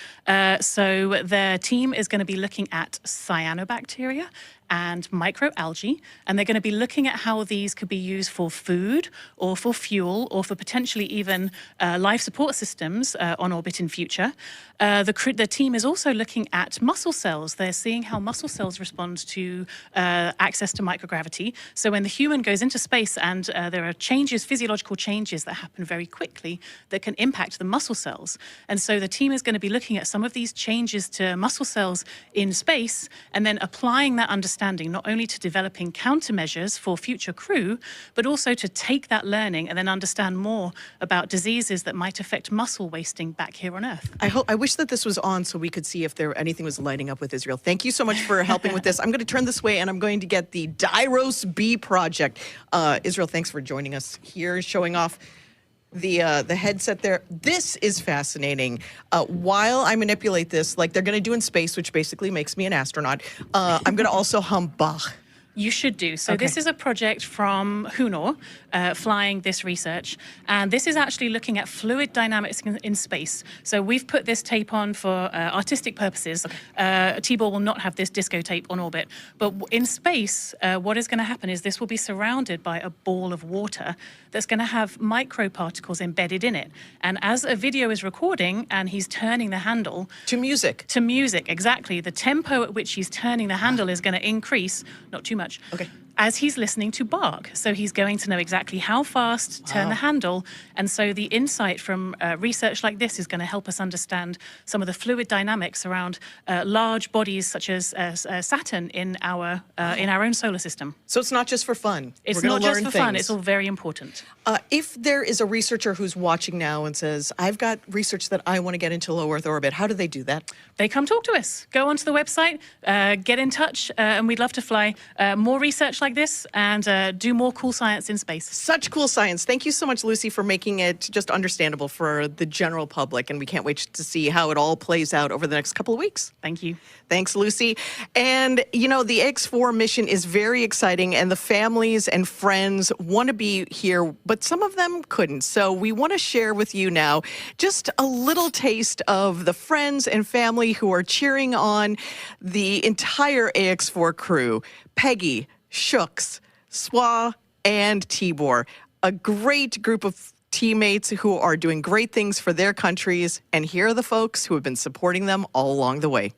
So their team is going to be looking at cyanobacteria and microalgae, and they're going to be looking at how these could be used for food or for fuel or for potentially even life support systems on orbit in future. The team is also looking at muscle cells. They're seeing how muscle cells respond to access to microgravity. So when the human goes into space and there are changes, physiological changes that happen very quickly that can impact the muscle cells. And so the team is going to be looking at some of these changes to muscle cells in space and then applying that understanding not only to developing countermeasures for future crew, but also to take that learning and then understand more about diseases that might affect muscle wasting back here on Earth. I wish that this was on so we could see if anything was lighting up with Israel. Thank you so much for helping with this. I'm going to turn this way and I'm going to get the Dyros B project. Israel, thanks for joining us here, showing off the headset there. This is fascinating. While I manipulate this, like they're going to do in space, which basically makes me an astronaut, I'm going to also hum Bach. You should do. So this is a project from Hunor, flying this research. And this is actually looking at fluid dynamics in space. So we've put this tape on for artistic purposes. Tibor will not have this disco tape on orbit. But in space, what is going to happen is this will be surrounded by a ball of water that's going to have microparticles embedded in it. And as a video is recording and he's turning the handle... To music. To music, exactly. The tempo at which he's turning the handle is going to increase, not too much. as he's listening to bark. So he's going to know exactly how fast to turn the handle. And so the insight from research like this is going to help us understand some of the fluid dynamics around large bodies such as Saturn in our own solar system. So it's not just for fun. It's We're not gonna just learn for fun, things. it's all very important. If there is a researcher who's watching now and says, I've got research that I want to get into low Earth orbit, how do they do that? They come talk to us. Go onto the website, get in touch, and we'd love to fly more research like this and do more cool science in space. Such cool science. Thank you so much, Lucy, for making it just understandable for the general public. And we can't wait to see how it all plays out over the next couple of weeks. Thank you. Thanks, Lucy. And, you know, the X4 mission is very exciting, and the families and friends want to be here, but some of them couldn't. So we want to share with you now just a little taste of the friends and family who are cheering on the entire AX4 crew. Peggy, Shooks, Swa, and Tibor. A great group of teammates who are doing great things for their countries. And here are the folks who have been supporting them all along the way.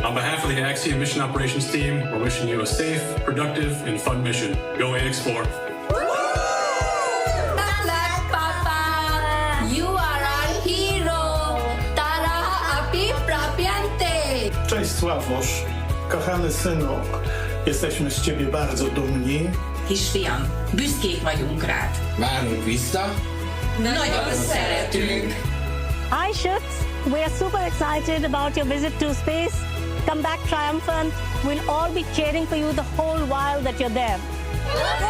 On behalf of the Axiom mission operations team, we're wishing you a safe, productive, and fun mission. Go AX4. Cześć Sławosz, kochany synu, jesteśmy z ciebie bardzo dumni. Kisfiam, büszkék vagyunk rád. Várunk vissza. Nagyon szeretünk. Hi Shooks, we are super excited about your visit to space. Come back triumphant. We'll all be cheering for you the whole while that you're there. Good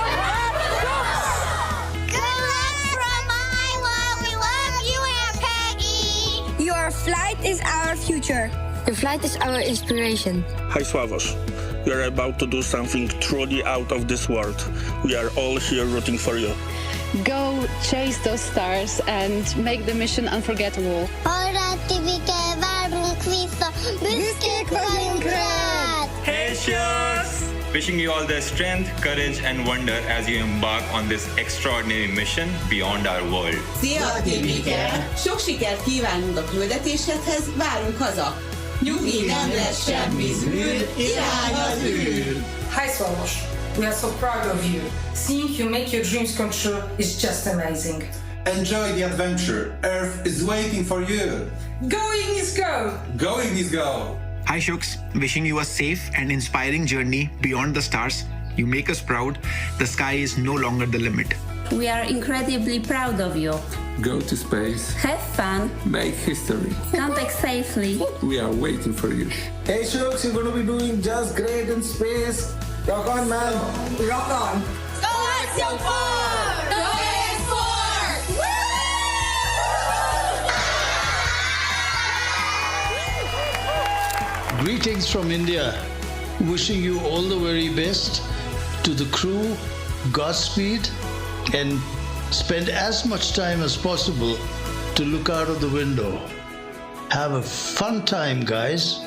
luck from Iowa. We love you, Aunt Peggy. Your flight is our future. Your flight is our inspiration. Hi Sławosz, we are about to do something truly out of this world. We are all here rooting for you. Go chase those stars and make the mission unforgettable. Hey Shooks! Wishing you all the strength, courage and wonder as you embark on this extraordinary mission beyond our world. Szia, Tibike! Sok sikert kívánunk a küldetéshez, várunk haza! Nyugi, nem lesz semmi zűr, irány az űr! Hi Sławosz, we are so proud of you. Seeing you make your dreams come true is just amazing. Enjoy the adventure. Earth is waiting for you. Going is go! Going is go! Hi Shooks, wishing you a safe and inspiring journey beyond the stars. You make us proud. The sky is no longer the limit. We are incredibly proud of you. Go to space. Have fun. Make history. Come back safely. We are waiting for you. Hey Shooks, you're going to be doing just great in space. Rock on, man. Rock on. Go Axiom-4! Go AX4! Greetings from India. Wishing you all the very best. To the crew, Godspeed, and spend as much time as possible to look out of the window. Have a fun time, guys.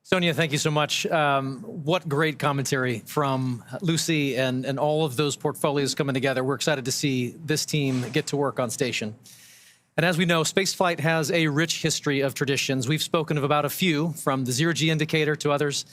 Sonia, thank you so much. What great commentary from Lucy and all of those portfolios coming together. We're excited to see this team get to work on station. And as we know, spaceflight has a rich history of traditions. We've spoken of about a few, from the zero-G indicator to others.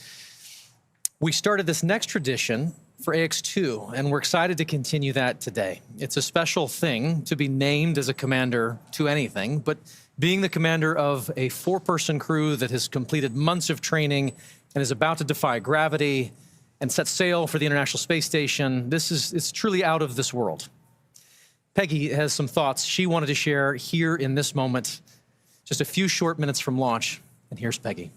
We started this next tradition for AX2, and we're excited to continue that today. It's a special thing to be named as a commander to anything, but being the commander of a four-person crew that has completed months of training and is about to defy gravity and set sail for the International Space Station, it's truly out of this world. Peggy has some thoughts she wanted to share here in this moment, just a few short minutes from launch. And here's Peggy.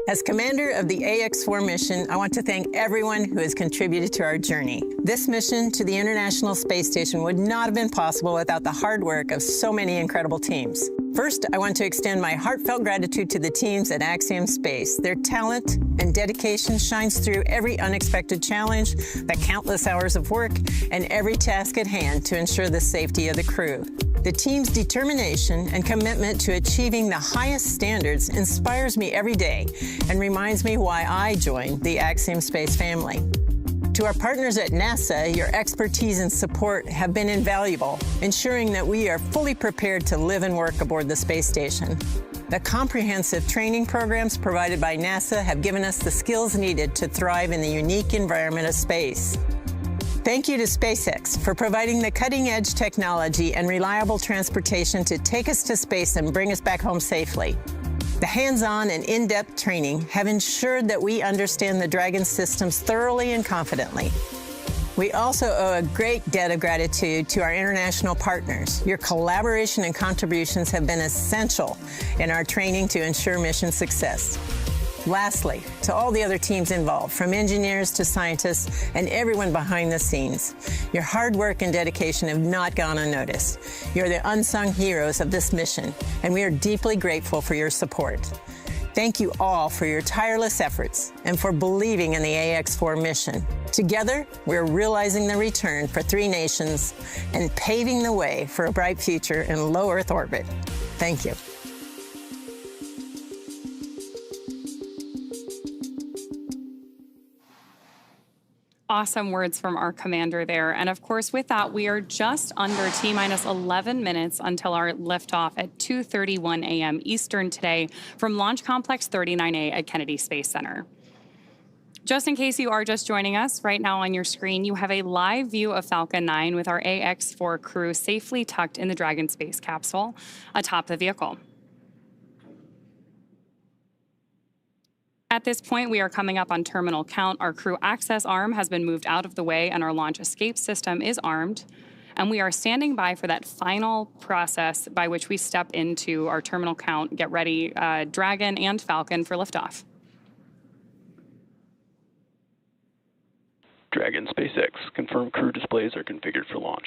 As commander of the AX-4 mission, I want to thank everyone who has contributed to our journey. This mission to the International Space Station would not have been possible without the hard work of so many incredible teams. First, I want to extend my heartfelt gratitude to the teams at Axiom Space. Their talent and dedication shines through every unexpected challenge, the countless hours of work, and every task at hand to ensure the safety of the crew. The team's determination and commitment to achieving the highest standards inspires me every day and reminds me why I joined the Axiom Space family. To our partners at NASA, your expertise and support have been invaluable, ensuring that we are fully prepared to live and work aboard the space station. The comprehensive training programs provided by NASA have given us the skills needed to thrive in the unique environment of space. Thank you to SpaceX for providing the cutting-edge technology and reliable transportation to take us to space and bring us back home safely. The hands-on and in-depth training have ensured that we understand the Dragon systems thoroughly and confidently. We also owe a great debt of gratitude to our international partners. Your collaboration and contributions have been essential in our training to ensure mission success. Lastly, to all the other teams involved, from engineers to scientists and everyone behind the scenes, your hard work and dedication have not gone unnoticed. You're the unsung heroes of this mission, and we are deeply grateful for your support. Thank you all for your tireless efforts and for believing in the AX-4 mission. Together, we're realizing the return for 3 nations and paving the way for a bright future in low Earth orbit. Thank you. Awesome words from our commander there. And of course, with that, we are just under T-minus 11 minutes until our liftoff at 2:31 a.m. Eastern today from Launch Complex 39A at Kennedy Space Center. Just in case you are just joining us, right now on your screen, you have a live view of Falcon 9 with our AX-4 crew safely tucked in the Dragon space capsule atop the vehicle. At this point, we are coming up on terminal count. Our crew access arm has been moved out of the way and our launch escape system is armed. And we are standing by for that final process by which we step into our terminal count, get ready, Dragon and Falcon for liftoff. Dragon SpaceX, confirmed crew displays are configured for launch.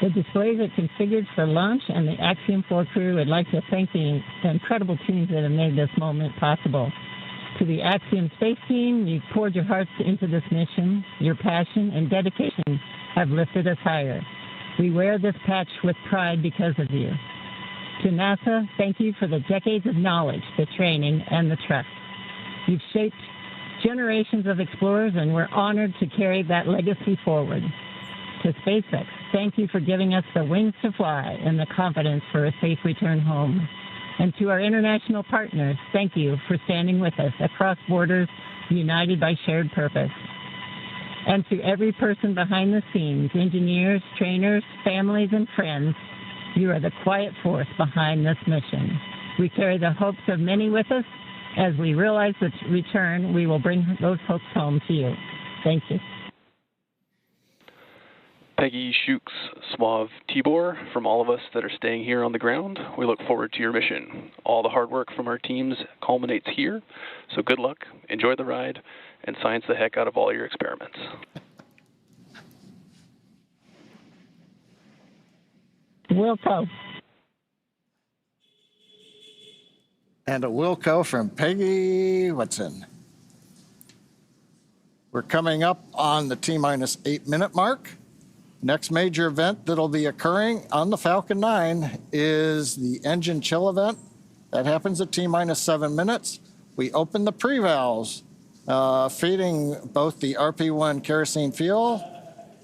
The displays are configured for launch, and the Axiom-4 crew would like to thank the incredible teams that have made this moment possible. To the Axiom Space team, you've poured your hearts into this mission. Your passion and dedication have lifted us higher. We wear this patch with pride because of you. To NASA, thank you for the decades of knowledge, the training, and the trust. You've shaped generations of explorers, and we're honored to carry that legacy forward. To SpaceX, thank you for giving us the wings to fly and the confidence for a safe return home. And to our international partners, thank you for standing with us across borders, united by shared purpose. And to every person behind the scenes, engineers, trainers, families, and friends, you are the quiet force behind this mission. We carry the hopes of many with us. As we realize the return, we will bring those hopes home to you. Thank you. Peggy, Shooks, Swav, Tibor, from all of us that are staying here on the ground, we look forward to your mission. All the hard work from our teams culminates here, so good luck, enjoy the ride, and science the heck out of all your experiments. Wilco. And a Wilco from Peggy Whitson. We're coming up on the T-minus 8-minute mark. Next major event that'll be occurring on the Falcon 9 is the engine chill event. That happens at T-minus 7 minutes. We open the pre-valves, feeding both the RP-1 kerosene fuel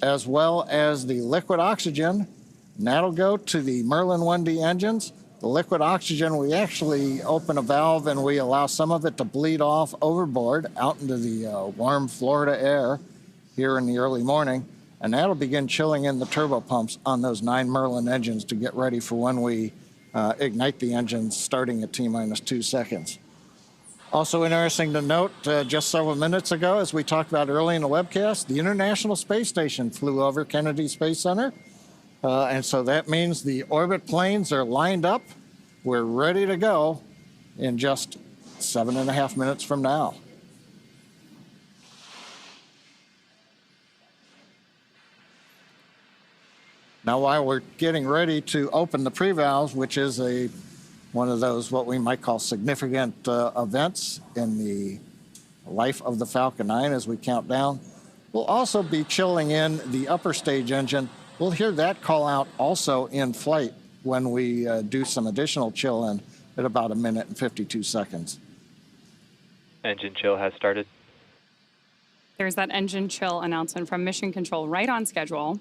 as well as the liquid oxygen. And that'll go to the Merlin 1D engines. The liquid oxygen, we actually open a valve and we allow some of it to bleed off overboard out into the warm Florida air here in the early morning. And that'll begin chilling in the turbo pumps on those 9 Merlin engines to get ready for when we ignite the engines starting at T-minus 2 seconds. Also interesting to note, just several minutes ago, as we talked about early in the webcast, the International Space Station flew over Kennedy Space Center. And so that means the orbit planes are lined up we're ready to go in just 7.5 minutes from now. Now, while we're getting ready to open the pre-valves, which is one of those what we might call significant events in the life of the Falcon 9 as we count down, we'll also be chilling in the upper stage engine. We'll hear that call out also in flight when we do some additional chill in at about 1 minute and 52 seconds. Engine chill has started. There's that engine chill announcement from Mission Control right on schedule.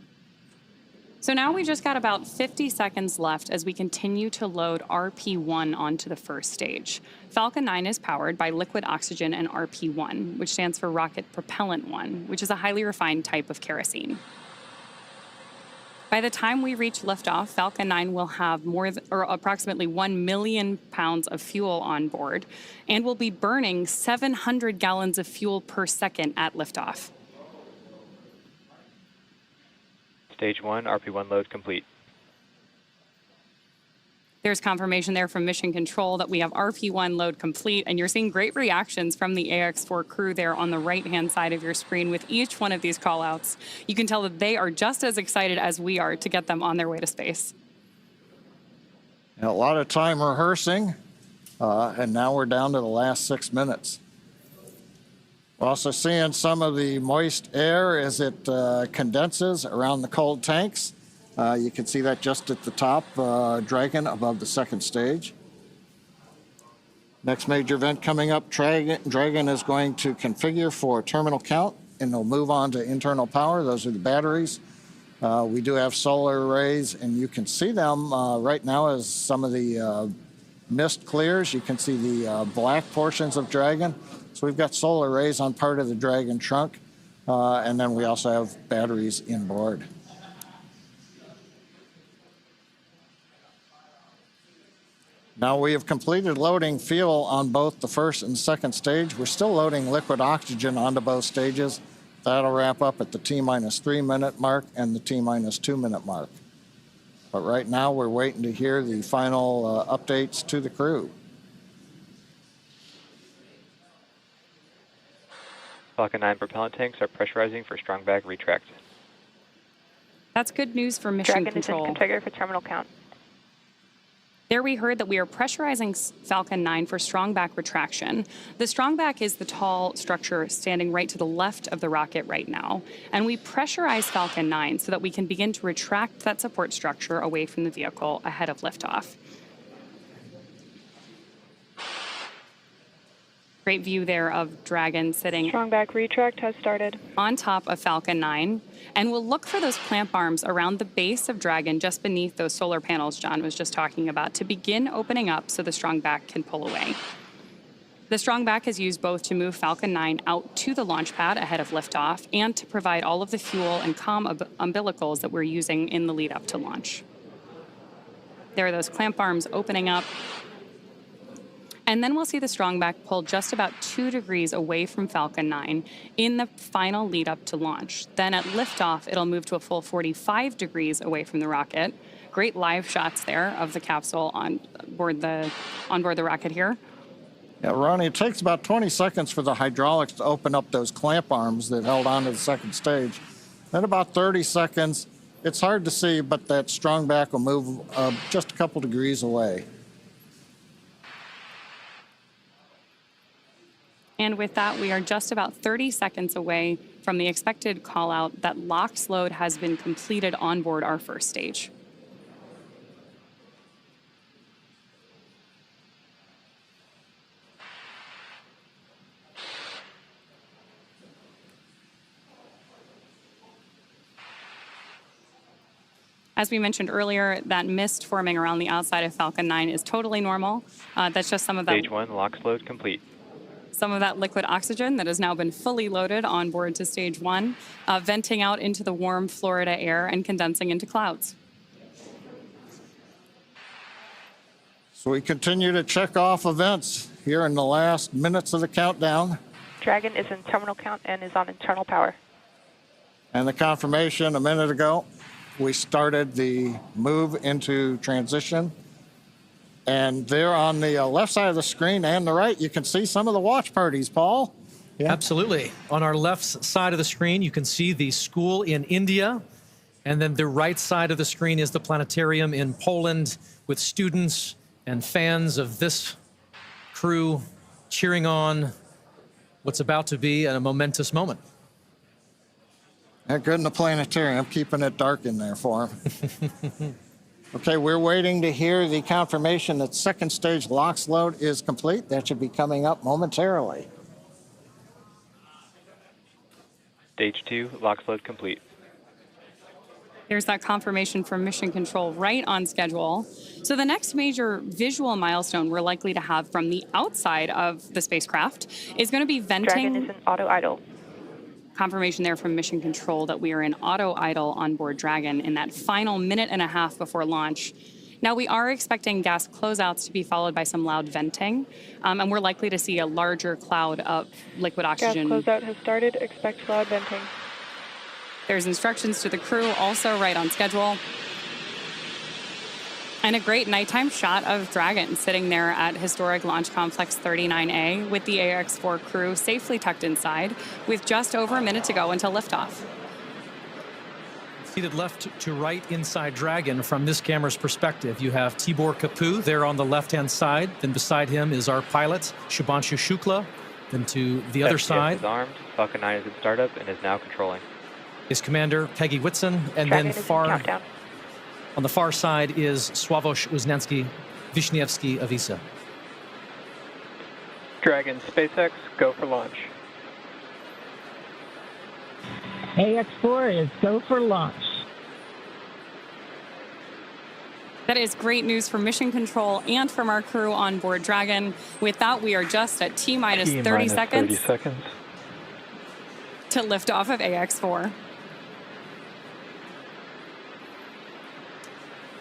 So now we just got about 50 seconds left as we continue to load RP1 onto the first stage. Falcon 9 is powered by liquid oxygen and RP1, which stands for Rocket Propellant 1, which is a highly refined type of kerosene. By the time we reach liftoff, Falcon 9 will have approximately 1 million pounds of fuel on board and will be burning 700 gallons of fuel per second at liftoff. Stage 1, RP1 load complete. There's confirmation there from Mission Control that we have RP1 load complete, and you're seeing great reactions from the AX4 crew there on the right-hand side of your screen with each one of these call-outs. You can tell that they are just as excited as we are to get them on their way to space. A lot of time rehearsing, and now we're down to the last 6 minutes. We're also seeing some of the moist air as it condenses around the cold tanks. You can see that just at the top, Dragon above the second stage. Next major event coming up, Dragon is going to configure for terminal count, and they'll move on to internal power. Those are the batteries. We do have solar arrays, and you can see them right now as some of the mist clears. You can see the black portions of Dragon. So we've got solar arrays on part of the Dragon trunk, and then we also have batteries inboard. Now we have completed loading fuel on both the first and second stage. We're still loading liquid oxygen onto both stages. That'll wrap up at the T-3 minute mark and the T-2 minute mark. But right now we're waiting to hear the final updates to the crew. Falcon 9 propellant tanks are pressurizing for strong back retract. That's good news for Mission Control. Dragon is in configure for terminal count. There we heard that we are pressurizing Falcon 9 for strong back retraction. The strong back is the tall structure standing right to the left of the rocket right now. And we pressurize Falcon 9 so that we can begin to retract that support structure away from the vehicle ahead of liftoff. Great view there of Dragon sitting strong back retract has started on top of Falcon 9. And we'll look for those clamp arms around the base of Dragon just beneath those solar panels John was just talking about to begin opening up so the strong back can pull away. The strong back is used both to move Falcon 9 out to the launch pad ahead of liftoff and to provide all of the fuel and comm umbilicals that we're using in the lead up to launch. There are those clamp arms opening up. And then we'll see the strong back pull just about 2 degrees away from Falcon 9 in the final lead up to launch. Then at liftoff, it'll move to a full 45 degrees away from the rocket. Great live shots there of the capsule on board the rocket here. Yeah, Ronnie, it takes about 20 seconds for the hydraulics to open up those clamp arms that held onto the second stage. Then about 30 seconds, it's hard to see, but that strong back will move just a couple degrees away. And with that, we are just about 30 seconds away from the expected call out that LOX load has been completed on board our first stage. As we mentioned earlier, that mist forming around the outside of Falcon 9 is totally normal. That's just some of that. Stage 1, LOX load complete. Some of that liquid oxygen that has now been fully loaded on board to stage 1, venting out into the warm Florida air and condensing into clouds. So we continue to check off events here in the last minutes of the countdown. Dragon is in terminal count and is on internal power. And the confirmation a minute ago, we started the move into transition And there on the left side of the screen and the right, you can see some of the watch parties, Paul. Yeah. Absolutely. On our left side of the screen, you can see the school in India. And then the right side of the screen is the planetarium in Poland with students and fans of this crew cheering on what's about to be a momentous moment. They're good in the planetarium, keeping it dark in there for them. Okay, we're waiting to hear the confirmation that second stage LOX load is complete. That should be coming up momentarily. Stage 2, LOX load complete. There's that confirmation from Mission Control right on schedule. So the next major visual milestone we're likely to have from the outside of the spacecraft is going to be venting. Dragon is in auto idle. Confirmation there from Mission Control that we are in auto idle on board Dragon in that final minute and a half before launch. Now, we are expecting gas closeouts to be followed by some loud venting, and we're likely to see a larger cloud of liquid oxygen. Gas closeout has started. Expect loud venting. There's instructions to the crew, also right on schedule. And a great nighttime shot of Dragon sitting there at historic Launch Complex 39A with the AX-4 crew safely tucked inside with just over a minute to go until liftoff. Seated left to right inside Dragon from this camera's perspective, you have Tibor Kapu there on the left-hand side. Then beside him is our pilot, Shubhanshu Shukla. Then to the other side is armed. Falcon 9 is in startup and is now controlling. Is Commander Peggy Whitson, and Dragon then on the far side is Sławosz Uznański, Wisniewski of ESA. Dragon, SpaceX, go for launch. AX-4 is go for launch. That is great news for Mission Control and from our crew on board Dragon. With that, we are just at T-minus 30 seconds to lift off of AX-4.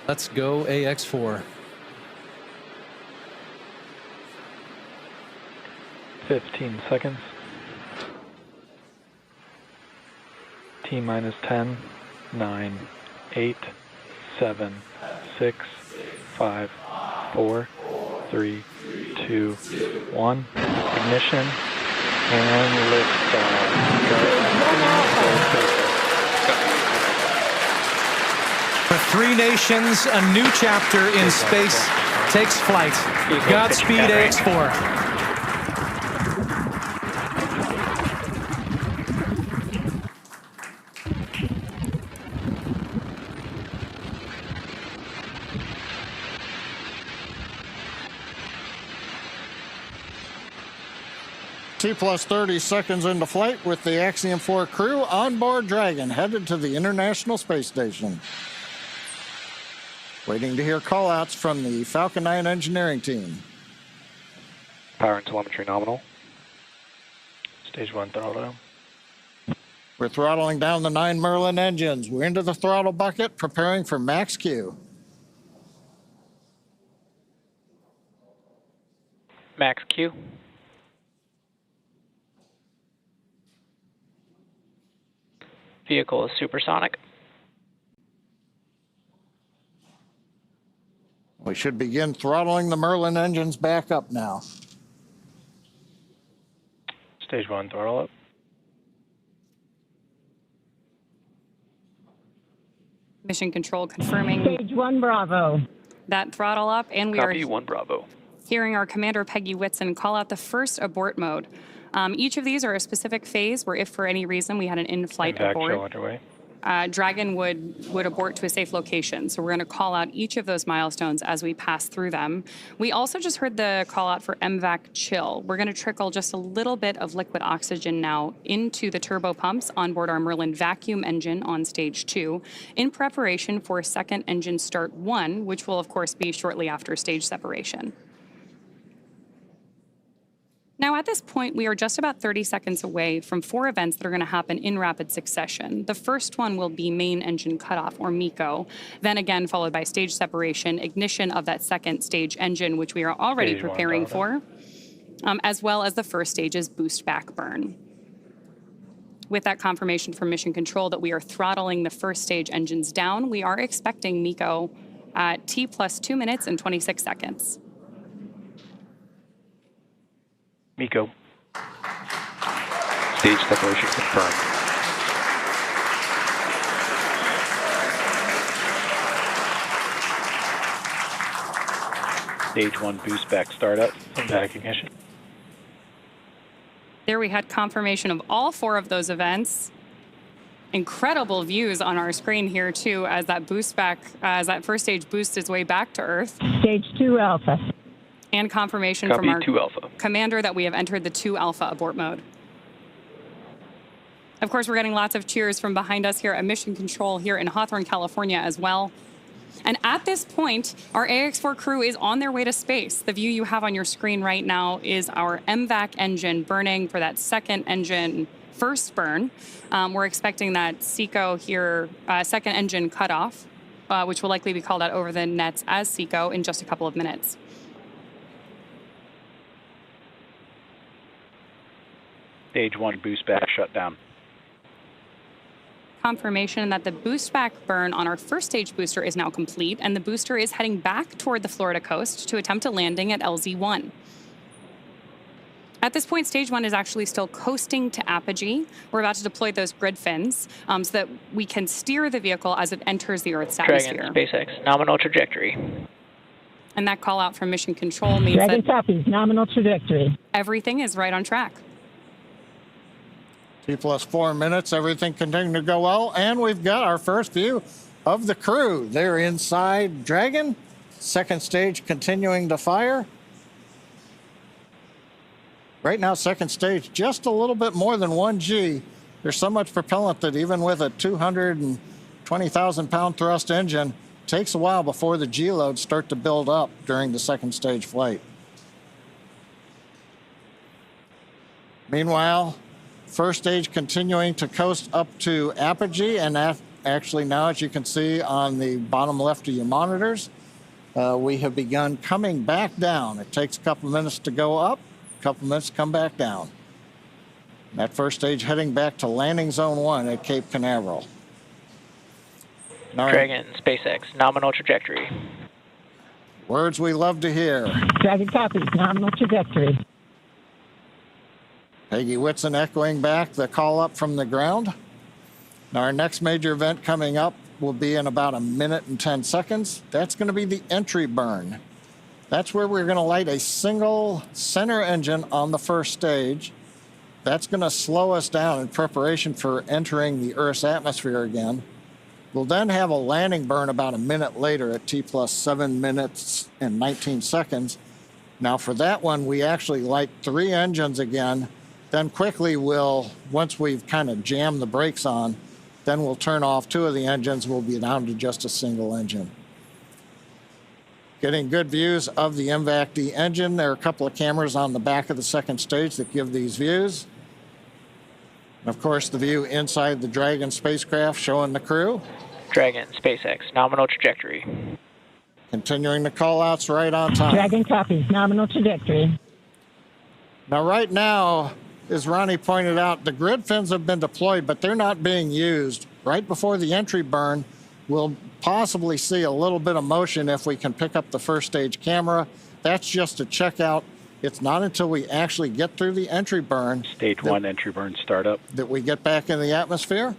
Let's go AX-4. 15 seconds. T-minus 10, 9, 8, 7, 6, 5, 4, 3, 2, 1. Ignition and lift. For three nations, a new chapter in space takes flight. Godspeed, AX-4. T plus 30 seconds into flight with the Axiom-4 crew on board Dragon, headed to the International Space Station. Waiting to hear callouts from the Falcon 9 engineering team. Power and telemetry nominal. Stage 1 throttle down. We're throttling down the 9 Merlin engines. We're into the throttle bucket, preparing for max Q. Max Q. Vehicle is supersonic. We should begin throttling the Merlin engines back up now. Stage 1 throttle up. Mission Control confirming. Stage 1 Bravo. That throttle up, and we Copy, are 1 Bravo. hearing our Commander Peggy Whitson call out the first abort mode. Each of these are a specific phase where if for any reason we had an in-flight abort, underway. Dragon would abort to a safe location. So we're going to call out each of those milestones as we pass through them. We also just heard the call out for MVAC chill. We're going to trickle just a little bit of liquid oxygen now into the turbo pumps on board our Merlin vacuum engine on stage 2 in preparation for second engine start 1, which will of course be shortly after stage separation. Now, at this point, we are just about 30 seconds away from 4 events that are going to happen in rapid succession. The first one will be main engine cutoff, or MECO, then again followed by stage separation, ignition of that second stage engine, which we are already preparing for, as well as the first stage's boost back burn. With that confirmation from Mission Control that we are throttling the first stage engines down, we are expecting MECO at T plus 2 minutes and 26 seconds. MECO. Stage separation confirmed. Stage 1 boost back startup and back ignition. There we had confirmation of all 4 of those events. Incredible views on our screen here too as that first stage boosts its way back to Earth. Stage 2 Alpha. And confirmation Copy, from our 2 Alpha. commander that we have entered the 2 Alpha abort mode. Of course, we're getting lots of cheers from behind us here at Mission Control here in Hawthorne, California as well. And at this point, our AX4 crew is on their way to space. The view you have on your screen right now is our MVAC engine burning for that second engine first burn. We're expecting that SECO here, second engine cutoff, which will likely be called out over the nets as SECO in just a couple of minutes. Stage 1 boost back shutdown. Confirmation that the boost back burn on our first stage booster is now complete, and the booster is heading back toward the Florida coast to attempt a landing at LZ1. At this point, stage 1 is actually still coasting to apogee. We're about to deploy those grid fins so that we can steer the vehicle as it enters the Earth's atmosphere. Dragon, SpaceX, nominal trajectory. And that call out from Mission Control means Dragon that copies, nominal trajectory. everything is right on track. T plus 4 minutes, everything continuing to go well, and we've got our first view of the crew. They're inside Dragon, second stage continuing to fire. Right now, second stage, just a little bit more than 1G. There's so much propellant that even with a 220,000-pound thrust engine, it takes a while before the G loads start to build up during the second stage flight. Meanwhile, first stage continuing to coast up to apogee, and that actually now, as you can see on the bottom left of your monitors, we have begun coming back down. It takes a couple minutes to go up, a couple minutes to come back down. That first stage heading back to landing zone 1 at Cape Canaveral. Dragon, SpaceX, nominal trajectory. Words we love to hear. Dragon copies, nominal trajectory. Peggy Whitson echoing back the call up from the ground. Now our next major event coming up will be in about 1 minute and 10 seconds. That's going to be the entry burn. That's where we're going to light a single center engine on the first stage. That's going to slow us down in preparation for entering the Earth's atmosphere again. We'll then have a landing burn about 1 minute later at T plus 7 minutes and 19 seconds. Now for that one, we actually light 3 engines again. Then quickly once we've kind of jammed the brakes on, then we'll turn off 2 of the engines. We'll be down to just a single engine. Getting good views of the MVAC-D engine. There are a couple of cameras on the back of the second stage that give these views. And of course, the view inside the Dragon spacecraft showing the crew. Dragon, SpaceX, nominal trajectory. Continuing the call-outs right on time. Dragon copies, nominal trajectory. Now, right now, as Ronnie pointed out, the grid fins have been deployed, but they're not being used. Right before the entry burn, we'll possibly see a little bit of motion if we can pick up the first stage camera. That's just to check out. It's not until we actually get through the entry burn. Stage 1 entry burn startup. That we get back in the atmosphere.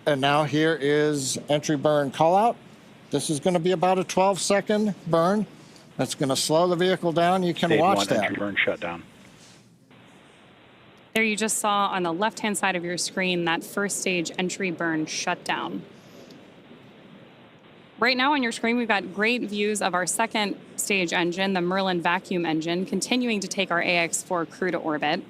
And now here is entry burn call out. This is going to be about a 12-second burn. That's going to slow the vehicle down. You can watch Stage 1 that. entry burn shutdown. There you just saw on the left-hand side of your screen that first stage entry burn shutdown. Right now on your screen, we've got great views of our second stage engine, the Merlin vacuum engine, continuing to take our AX4 crew to orbit.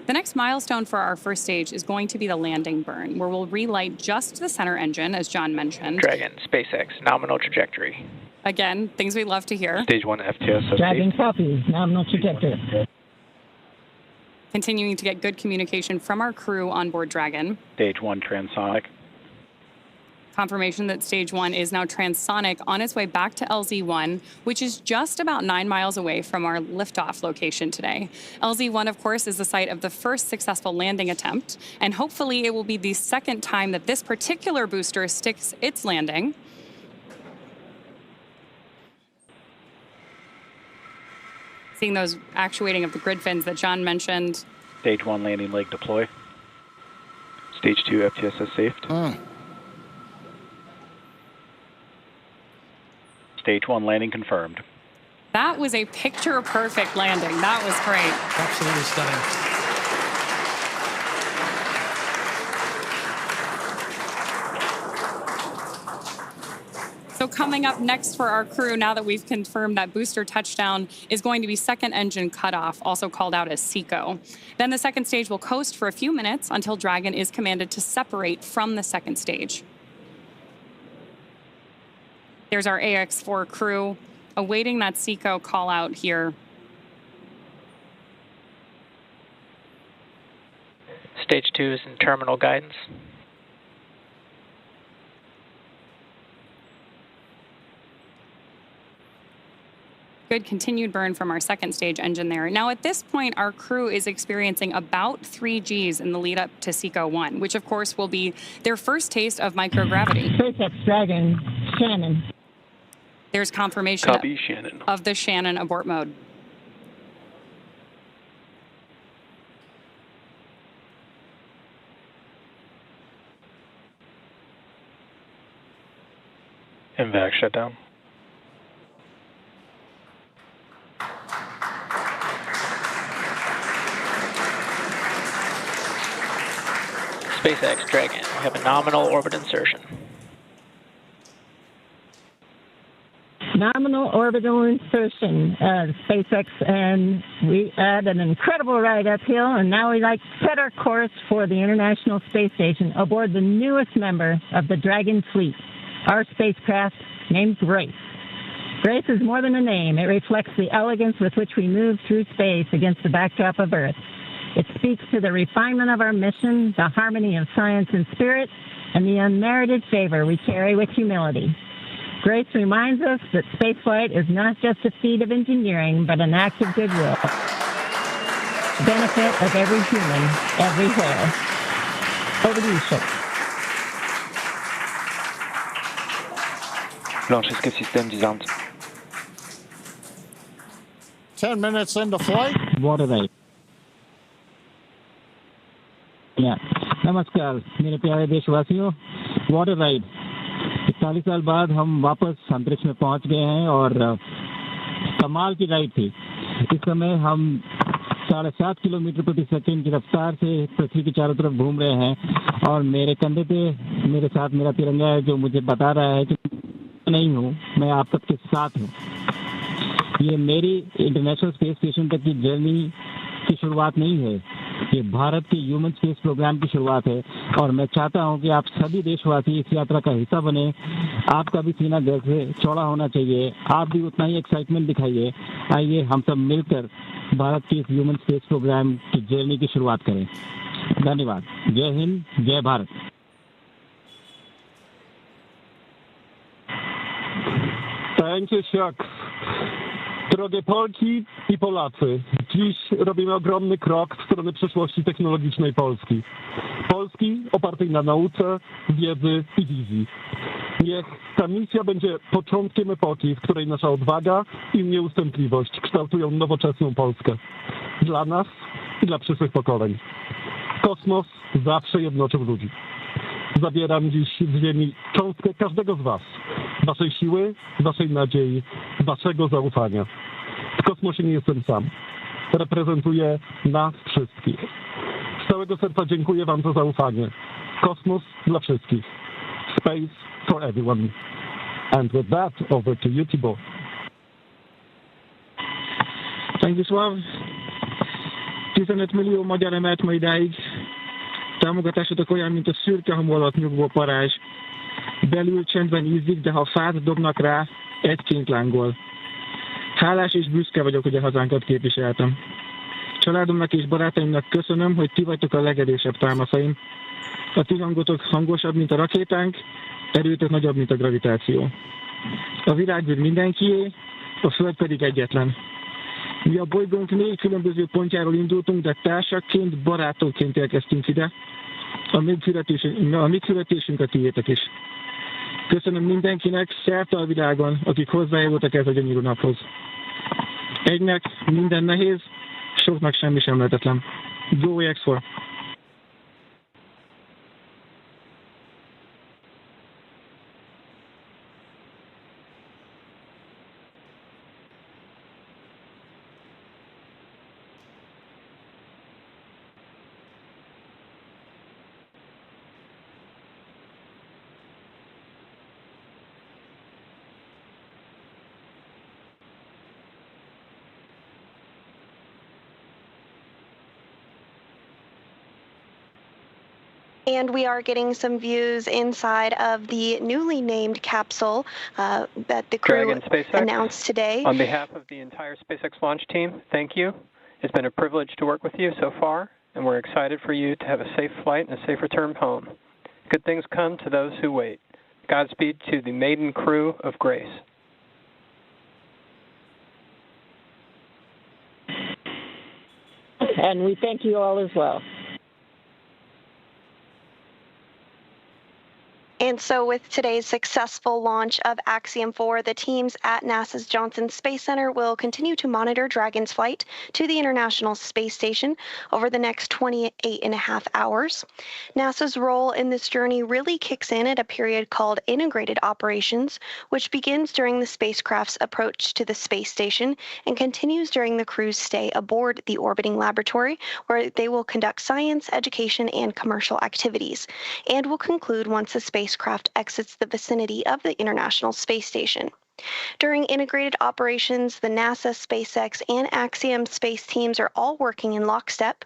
The next milestone for our first stage is going to be the landing burn, where we'll relight just the center engine, as John mentioned. Dragon, SpaceX, nominal trajectory. Again, things we love to hear. Stage 1 FTS. Dragon copies, nominal trajectory. Continuing to get good communication from our crew on board Dragon. Stage 1 transonic. Confirmation that stage 1 is now transonic on its way back to LZ1, which is just about 9 miles away from our liftoff location today. LZ1, of course, is the site of the first successful landing attempt, and hopefully it will be the second time that this particular booster sticks its landing. Seeing those actuating of the grid fins that John mentioned. Stage 1 landing leg deploy. Stage 2 FTSS safed. Stage 1 landing confirmed. That was a picture-perfect landing. That was great. Absolutely stunning. So coming up next for our crew, now that we've confirmed that booster touchdown, is going to be second engine cutoff, also called out as SECO. Then the second stage will coast for a few minutes until Dragon is commanded to separate from the second stage. There's our AX4 crew awaiting that SECO call out here. Stage 2 is in terminal guidance. Good continued burn from our second stage engine there. Now at this point, our crew is experiencing about 3 Gs in the lead up to SECO 1, which of course will be their first taste of microgravity. SpaceX Dragon, Shannon. There's confirmation Copy, Shannon. of the Shannon abort mode. MVAC shutdown. SpaceX Dragon, we have a nominal orbit insertion. Nominal orbital insertion, SpaceX, and we had an incredible ride uphill, and now we like set our course for the International Space Station aboard the newest member of the Dragon fleet, our spacecraft named Grace. Grace is more than a name. It reflects the elegance with which we move through space against the backdrop of Earth. It speaks to the refinement of our mission, the harmony of science and spirit, and the unmerited favor we carry with humility. Grace reminds us that spaceflight is not just a feat of engineering, but an act of goodwill. Benefit of every human, everywhere. Over to you, Chip. Launch escape system disarmed. 10 minutes into flight. Water ride. नमस्कार मेरे प्यारे देशवासियों, water ride 41 साल बाद हम वापस अंतरिक्ष में पहुंच गए हैं और कमाल की राइड थी। इस समय हम 7.5 किलोमीटर प्रति सेकंड की रफ्तार से पृथ्वी के चारों तरफ घूम रहे हैं और मेरे कंधे पे मेरे साथ मेरा तिरंगा है जो मुझे बता रहा है कि नहीं हूँ, मैं आप सबके साथ हूँ। ये मेरी इंटरनेशनल स्पेस स्टेशन तक की जर्नी की शुरुआत नहीं है, ये भारत के ह्यूमन स्पेस प्रोग्राम की शुरुआत है और मैं चाहता हूं कि आप सभी देशवासी इस यात्रा का हिस्सा बने। आपका भी सीना गर्व से चौड़ा होना चाहिए, आप भी उतना ही एक्साइटमेंट दिखाइए। आइए हम सब मिलकर भारत के इस ह्यूमन स्पेस प्रोग्राम की जर्नी की शुरुआत करें। धन्यवाद। जय हिंद, जय Bharat. Thank you, Chuck. Drogie Polki i Polacy, dziś robimy ogromny krok w stronę przyszłości technologicznej Polski. Polski opartej na nauce, wiedzy i wizji. Niech ta misja będzie początkiem epoki, w której nasza odwaga i nieustępliwość kształtują nowoczesną Polskę. Dla nas i dla przyszłych pokoleń. Kosmos zawsze jednoczył ludzi. Zabieram dziś z ziemi cząstkę każdego z was. Waszej siły, waszej nadziei, waszego zaufania. W kosmosie nie jestem sam. Reprezentuję nas wszystkich. Z całego serca dziękuję wam za zaufanie. Kosmos dla wszystkich. Space for everyone. And with that, over to you, Tibor. Stanisław, 15 millió magyar emelt ma idáig. Támogatásotok olyan, mint a szürke hamu alatt nyugvó parázs. Belül csendben ízik, de ha fát dobnak rá, egyként lángol. Hálás és büszke vagyok, hogy a hazánkat képviseltem. Családomnak és barátaimnak köszönöm, hogy ti vagytok a legerősebb támaszaim. A ti hangotok hangosabb, mint a rakétánk, erőtök nagyobb, mint a gravitáció. A világűr mindenkié, a Föld pedig egyetlen. Mi a bolygónk 4 különböző pontjáról indultunk, de társakként, barátokként érkeztünk ide. A mi születésünk a tiétek is. Köszönöm mindenkinek szerte a világon, akik hozzájárultak ez a gyönyörű naphoz. Egynek minden nehéz, soknak semmi sem lehetetlen. Go AX4. And we are getting some views inside of the newly named capsule that the crew Dragon SpaceX, announced today. On behalf of the entire SpaceX launch team, thank you. It's been a privilege to work with you so far, and we're excited for you to have a safe flight and a safe return home. Good things come to those who wait. Godspeed to the maiden crew of Grace. And we thank you all as well. And so with today's successful launch of Axiom-4, the teams at NASA's Johnson Space Center will continue to monitor Dragon's flight to the International Space Station over the next 28.5 hours. NASA's role in this journey really kicks in at a period called Integrated Operations, which begins during the spacecraft's approach to the space station and continues during the crew's stay aboard the orbiting laboratory, where they will conduct science, education, and commercial activities, and will conclude once the spacecraft exits the vicinity of the International Space Station. During integrated operations, the NASA, SpaceX, and Axiom space teams are all working in lockstep.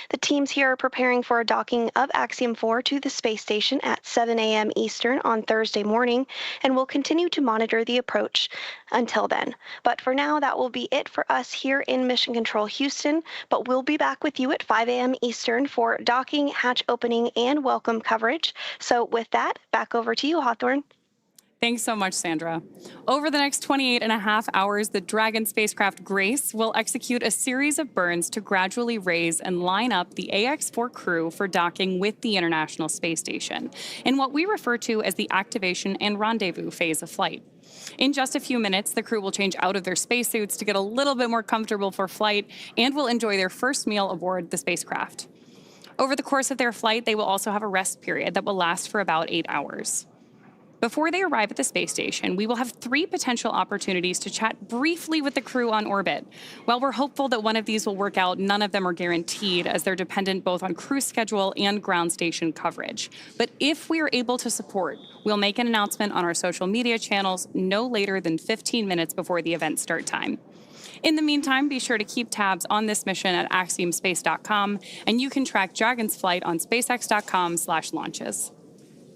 The teams here are preparing for a docking of Axiom-4 to the space station at 7 a.m. Eastern on Thursday morning, and will continue to monitor the approach until then. But for now, that will be it for us here in Mission Control Houston, but we'll be back with you at 5 a.m. Eastern for docking, hatch opening, and welcome coverage. So with that, back over to you, Hawthorne. Thanks so much, Sandra. Over the next 28.5 hours, the Dragon spacecraft Grace will execute a series of burns to gradually raise and line up the AX-4 crew for docking with the International Space Station in what we refer to as the activation and rendezvous phase of flight. In just a few minutes, the crew will change out of their spacesuits to get a little bit more comfortable for flight and will enjoy their first meal aboard the spacecraft. Over the course of their flight, they will also have a rest period that will last for about 8 hours. Before they arrive at the space station, we will have 3 potential opportunities to chat briefly with the crew on orbit. While we're hopeful that one of these will work out, none of them are guaranteed, as they're dependent both on crew schedule and ground station coverage. But if we are able to support, we'll make an announcement on our social media channels no later than 15 minutes before the event start time. In the meantime, be sure to keep tabs on this mission at axiomspace.com, and you can track Dragon's flight on spacex.com/launches.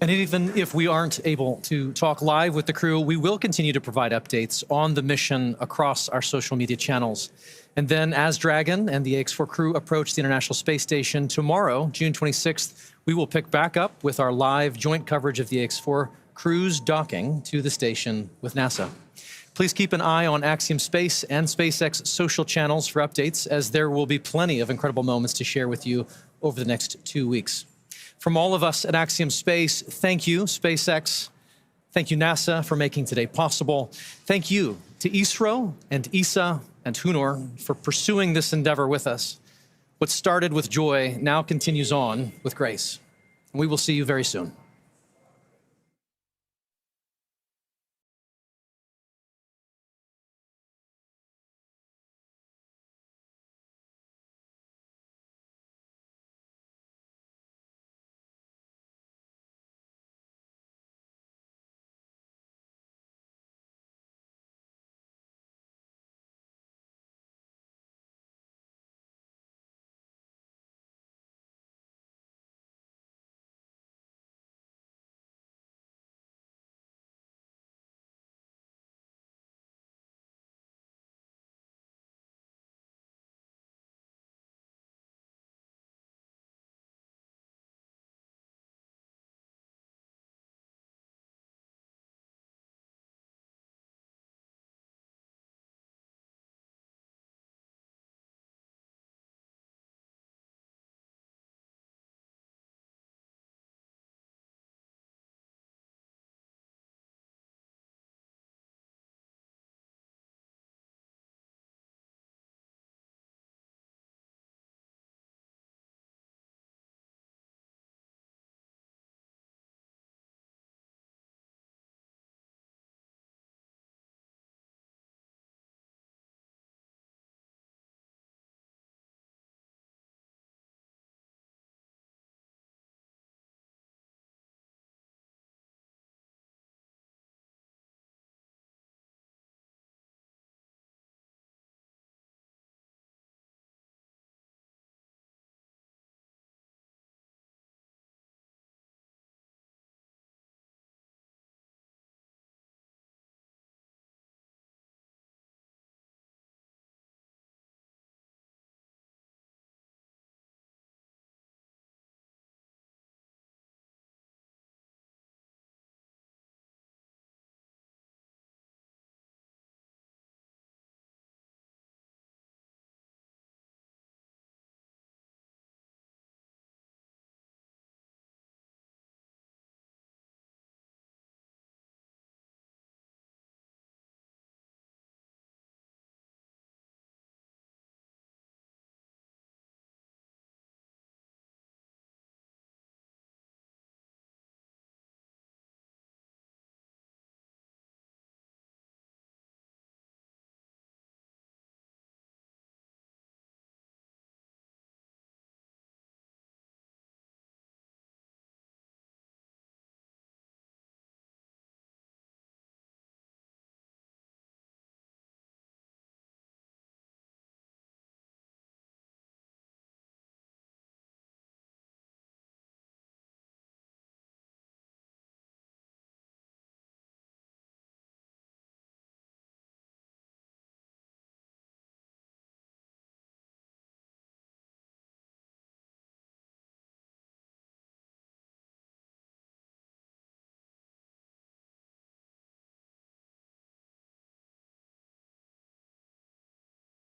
And even if we aren't able to talk live with the crew, we will continue to provide updates on the mission across our social media channels. And then as Dragon and the AX-4 crew approach the International Space Station tomorrow, June 26th, we will pick back up with our live joint coverage of the AX-4 crew's docking to the station with NASA. Please keep an eye on Axiom Space and SpaceX social channels for updates, as there will be plenty of incredible moments to share with you over the next 2 weeks. From all of us at Axiom Space, thank you, SpaceX. Thank you, NASA, for making today possible. Thank you to ISRO and ESA and Hunor for pursuing this endeavor with us. What started with joy now continues on with grace. And we will see you very soon.